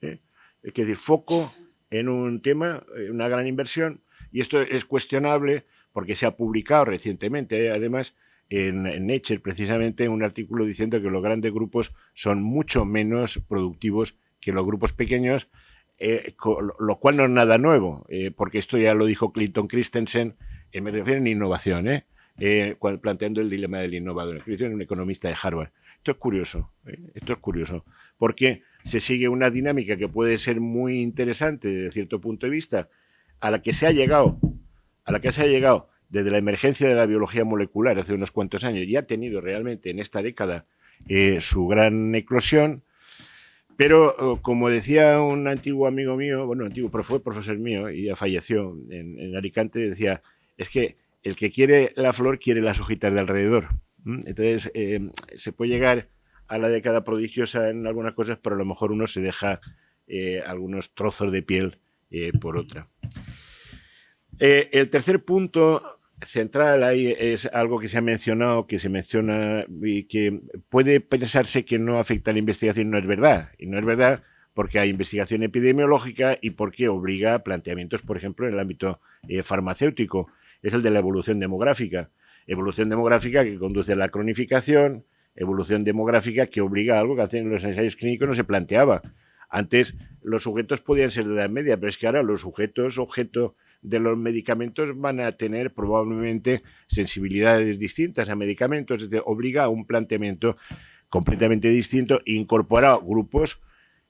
Es decir, foco en un tema, una gran inversión, y esto es cuestionable porque se ha publicado recientemente, además, en Nature, precisamente, un artículo diciendo que los grandes grupos son mucho menos productivos que los grupos pequeños, lo cual no es nada nuevo, porque esto ya lo dijo Clinton Christensen, me refiero en innovación, planteando el dilema del innovador. Christensen, un economista de Harvard. Esto es curioso, porque se sigue una dinámica que puede ser muy interesante desde cierto punto de vista, a la que se ha llegado desde la emergencia de la biología molecular hace unos cuantos años y ha tenido realmente en esta década su gran eclosión, pero como decía un antiguo amigo mío, pero fue profesor mío y ya falleció en Alicante, decía, es que el que quiere la flor quiere las hojitas de alrededor. Entonces se puede llegar a la década prodigiosa en algunas cosas, pero a lo mejor uno se deja algunos trozos de piel por otra. El tercer punto central ahí es algo que se ha mencionado, que se menciona y que puede pensarse que no afecta a la investigación. No es verdad. Y no es verdad porque hay investigación epidemiológica y porque obliga a planteamientos, por ejemplo, en el ámbito farmacéutico. Es el de la evolución demográfica. Evolución demográfica que conduce a la cronificación, evolución demográfica que obliga a algo que en los ensayos clínicos no se planteaba. Antes los sujetos podían ser de edad media, pero es que ahora los sujetos objeto de los medicamentos van a tener probablemente sensibilidades distintas a medicamentos, es decir, obliga a un planteamiento completamente distinto, incorporar grupos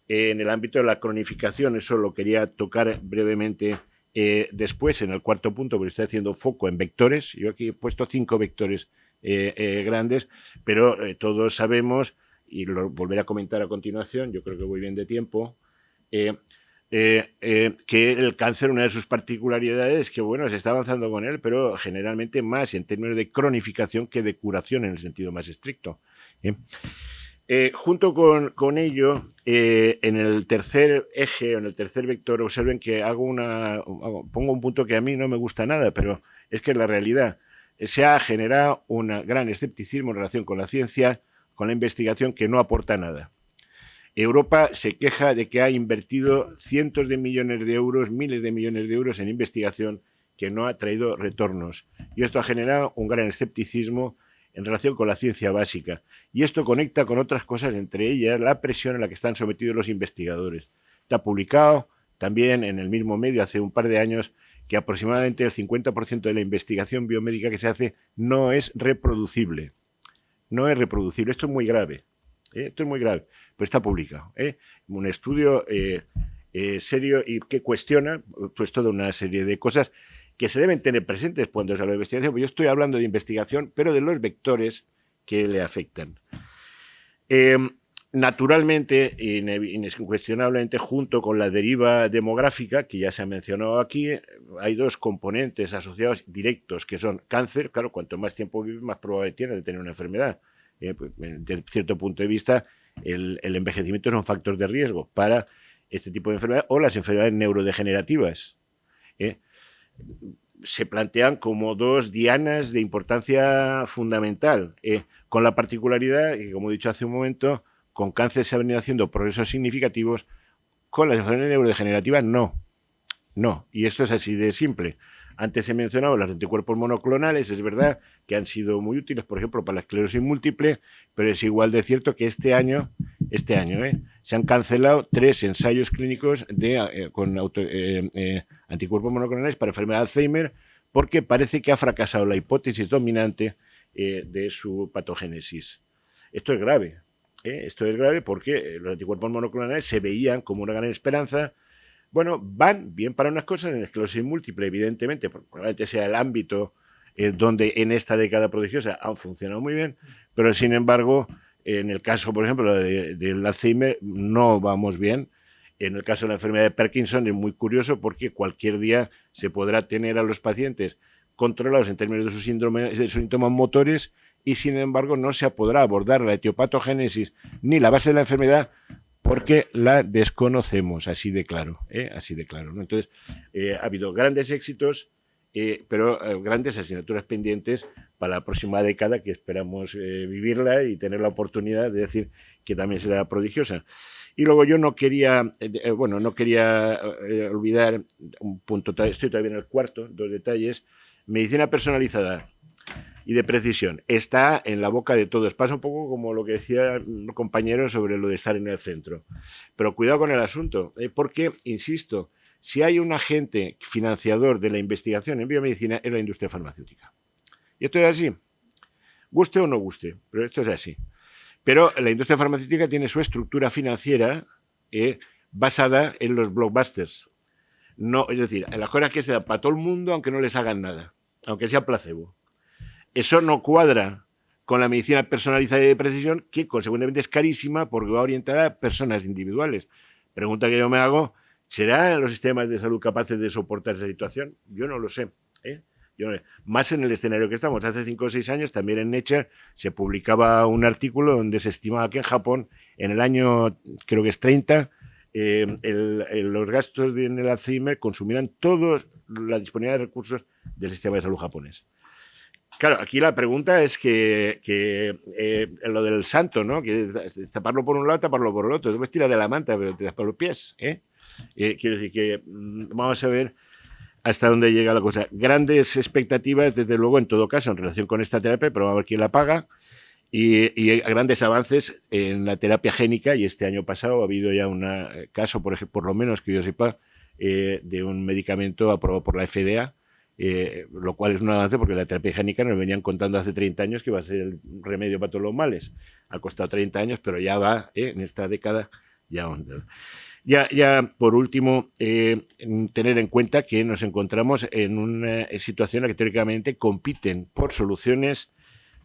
en el ámbito de la cronificación. Eso lo quería tocar brevemente después, en el cuarto punto, porque estoy haciendo foco en vectores. Yo aquí he puesto 5 vectores grandes, pero todos sabemos, y lo volveré a comentar a continuación, yo creo que voy bien de tiempo, que el cáncer, una de sus particularidades es que, bueno, se está avanzando con él, pero generalmente más en términos de cronificación que de curación en el sentido más estricto. Junto con ello, en el tercer eje, en el tercer vector, observen que pongo un punto que a mí no me gusta nada, pero es que la realidad se ha generado un gran escepticismo en relación con la ciencia, con la investigación, que no aporta nada. Europa se queja de que ha invertido cientos de millones de euros, miles de millones de euros en investigación que no ha traído retornos. Y esto ha generado un gran escepticismo en relación con la ciencia básica. Y esto conecta con otras cosas, entre ellas la presión a la que están sometidos los investigadores. Está publicado también en el mismo medio hace un par de años que aproximadamente el 50% de la investigación biomédica que se hace no es reproducible. No es reproducible. Esto es muy grave. Esto es muy grave. Pero está publicado. Un estudio serio y que cuestiona pues toda una serie de cosas que se deben tener presentes cuando se habla de investigación. Pues yo estoy hablando de investigación, pero de los vectores que le afectan. Naturalmente, incuestionablemente, junto con la deriva demográfica, que ya se ha mencionado aquí, hay dos componentes asociados directos, que son cáncer. Claro, cuanto más tiempo vives, más probabilidad tienes de tener una enfermedad. Pues, desde cierto punto de vista, el envejecimiento es un factor de riesgo para este tipo de enfermedades o las enfermedades neurodegenerativas. Se plantean como dos dianas de importancia fundamental, con la particularidad, y como he dicho hace un momento, con cáncer se han venido haciendo progresos significativos, con las enfermedades neurodegenerativas no. Y esto es así de simple. Antes he mencionado los anticuerpos monoclonales, es verdad que han sido muy útiles, por ejemplo, para la esclerosis múltiple, pero es igual de cierto que este año se han cancelado 3 ensayos clínicos con anticuerpos monoclonales para enfermedad de Alzheimer, porque parece que ha fracasado la hipótesis dominante de su patogénesis. Esto es grave. Esto es grave porque los anticuerpos monoclonales se veían como una gran esperanza. Bueno, van bien para unas cosas, en la esclerosis múltiple, evidentemente, probablemente sea el ámbito donde en esta década prodigiosa han funcionado muy bien, pero sin embargo, en el caso, por ejemplo, del Alzheimer, no vamos bien. En el caso de la enfermedad de Parkinson es muy curioso porque cualquier día se podrá tener a los pacientes controlados en términos de sus síntomas motores y sin embargo no se podrá abordar la etiopatogénesis ni la base de la enfermedad porque la desconocemos, así de claro, ¿no? Entonces, ha habido grandes éxitos, pero grandes asignaturas pendientes para la próxima década que esperamos vivirla y tener la oportunidad de decir que también será prodigiosa. Y luego yo no quería olvidar un punto, estoy todavía en el cuarto, 2 detalles. Medicina personalizada y de precisión está en la boca de todos. Pasa un poco como lo que decía un compañero sobre lo de estar en el centro. Pero cuidado con el asunto, porque, insisto, si hay un agente financiador de la investigación en biomedicina es la industria farmacéutica. Y esto es así, guste o no guste, pero esto es así. Pero la industria farmacéutica tiene su estructura financiera basada en los blockbusters. No, es decir, en las cosas que se dan para todo el mundo aunque no les hagan nada, aunque sea placebo. Eso no cuadra con la medicina personalizada y de precisión, que consecuentemente es carísima porque va orientada a personas individuales. Pregunta que yo me hago, ¿serán los sistemas de salud capaces de soportar esa situación? Yo no lo sé. Más en el escenario que estamos. Hace 5 o 6 años, también en Nature, se publicaba un artículo donde se estimaba que en Japón, en el año, creo que es 30, los gastos en el Alzheimer consumieran toda la disponibilidad de recursos del sistema de salud japonés. Claro, aquí la pregunta es que lo del santo, ¿no? Que taparlo por un lado, taparlo por el otro. Después tira de la manta, pero te tapas los pies, Quiero decir que vamos a ver hasta dónde llega la cosa. Grandes expectativas, desde luego, en todo caso, en relación con esta terapia, pero vamos a ver quién la paga. Y grandes avances en la terapia génica, y este año pasado ha habido ya un caso, por lo menos que yo sepa, de un medicamento aprobado por la FDA, lo cual es un avance porque la terapia génica nos venían contando hace 30 años que iba a ser el remedio para todos los males. Ha costado 30 años, pero ya va, en esta década, Ya por último, tener en cuenta que nos encontramos en una situación en la que teóricamente compiten por soluciones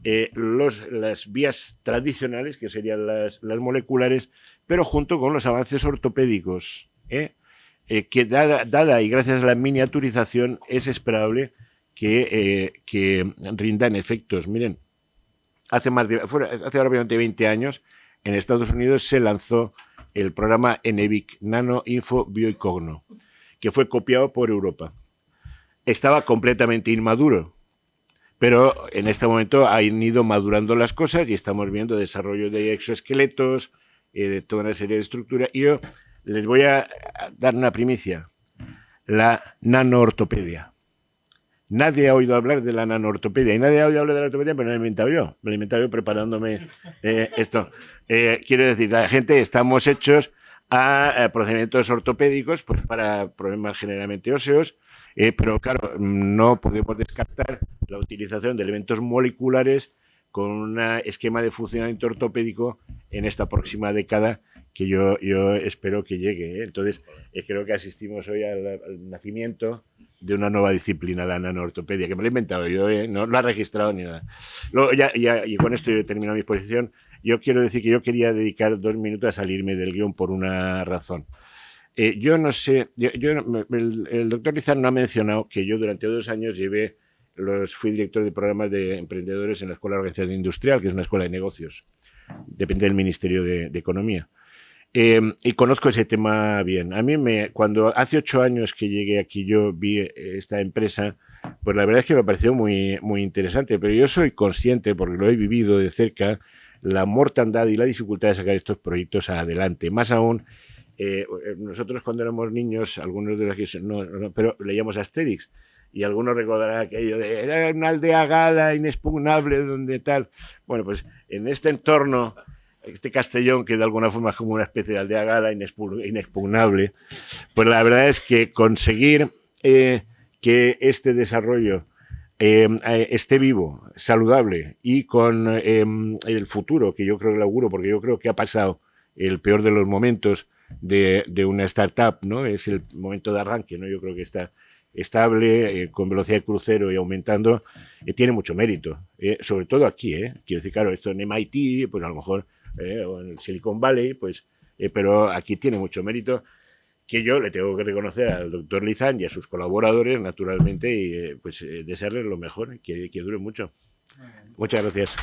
las vías tradicionales, que serían las moleculares, pero junto con los avances ortopédicos, que dada y gracias a la miniaturización es esperable que rindan efectos. Miren, hace ahora 20 años en Estados Unidos se lanzó el programa ENEVIC, Nano Info Bio y Cogno, que fue copiado por Europa. Estaba completamente inmaduro, pero en este momento han ido madurando las cosas y estamos viendo desarrollo de exoesqueletos, de toda una serie de estructuras. Y yo les voy a dar una primicia, la nanoortopedia. nadie ha oído hablar de la nanoortopedia y nadie ha oído hablar de la ortopedia, pero me lo he inventado yo. Me lo he inventado yo preparándome esto. Quiero decir, la gente estamos hechos a procedimientos ortopédicos pues para problemas generalmente óseos, pero claro, no podemos descartar la utilización de elementos moleculares con un esquema de funcionamiento ortopédico en esta próxima década que yo espero que llegue. Entonces, creo que asistimos hoy al nacimiento de una nueva disciplina, la nanoortopedia, que me lo he inventado yo, no lo ha registrado ni nada. Luego, y con esto yo termino mi exposición. Yo quiero decir que yo quería dedicar 2 minutos a salirme del guión por una razón. Yo no sé, el doctor Lizán no ha mencionado que yo durante 2 años fui director de programas de emprendedores en la Escuela de Organización Industrial, que es una escuela de negocios, depende del Ministerio de Economía. Y conozco ese tema bien. A mí, cuando hace 8 años que llegué aquí, yo vi esta empresa, pues la verdad es que me pareció muy, muy interesante, pero yo soy consciente, porque lo he vivido de cerca, la mortandad y la dificultad de sacar estos proyectos adelante. Más aún, nosotros cuando éramos niños, algunos de los que pero leíamos Asterix, y algunos recordarán aquello de era una aldea gala inexpugnable donde tal. Bueno, pues en este entorno, este Castellón, que de alguna forma es como una especie de aldea gala inexpugnable, pues la verdad es que conseguir que este desarrollo esté vivo, saludable y con el futuro, que yo creo que lo auguro, porque yo creo que ha pasado el peor de los momentos de una startup, ¿no? Es el momento de arranque, ¿no? Yo creo que está estable, con velocidad de crucero y aumentando, tiene mucho mérito, sobre todo aquí, quiero decir, claro, esto en MIT, pues a lo mejor, o en el Silicon Valley, pues, pero aquí tiene mucho mérito, que yo le tengo que reconocer al doctor Lizán y a sus colaboradores, naturalmente, y pues desearles lo mejor, que dure mucho. Muchas gracias.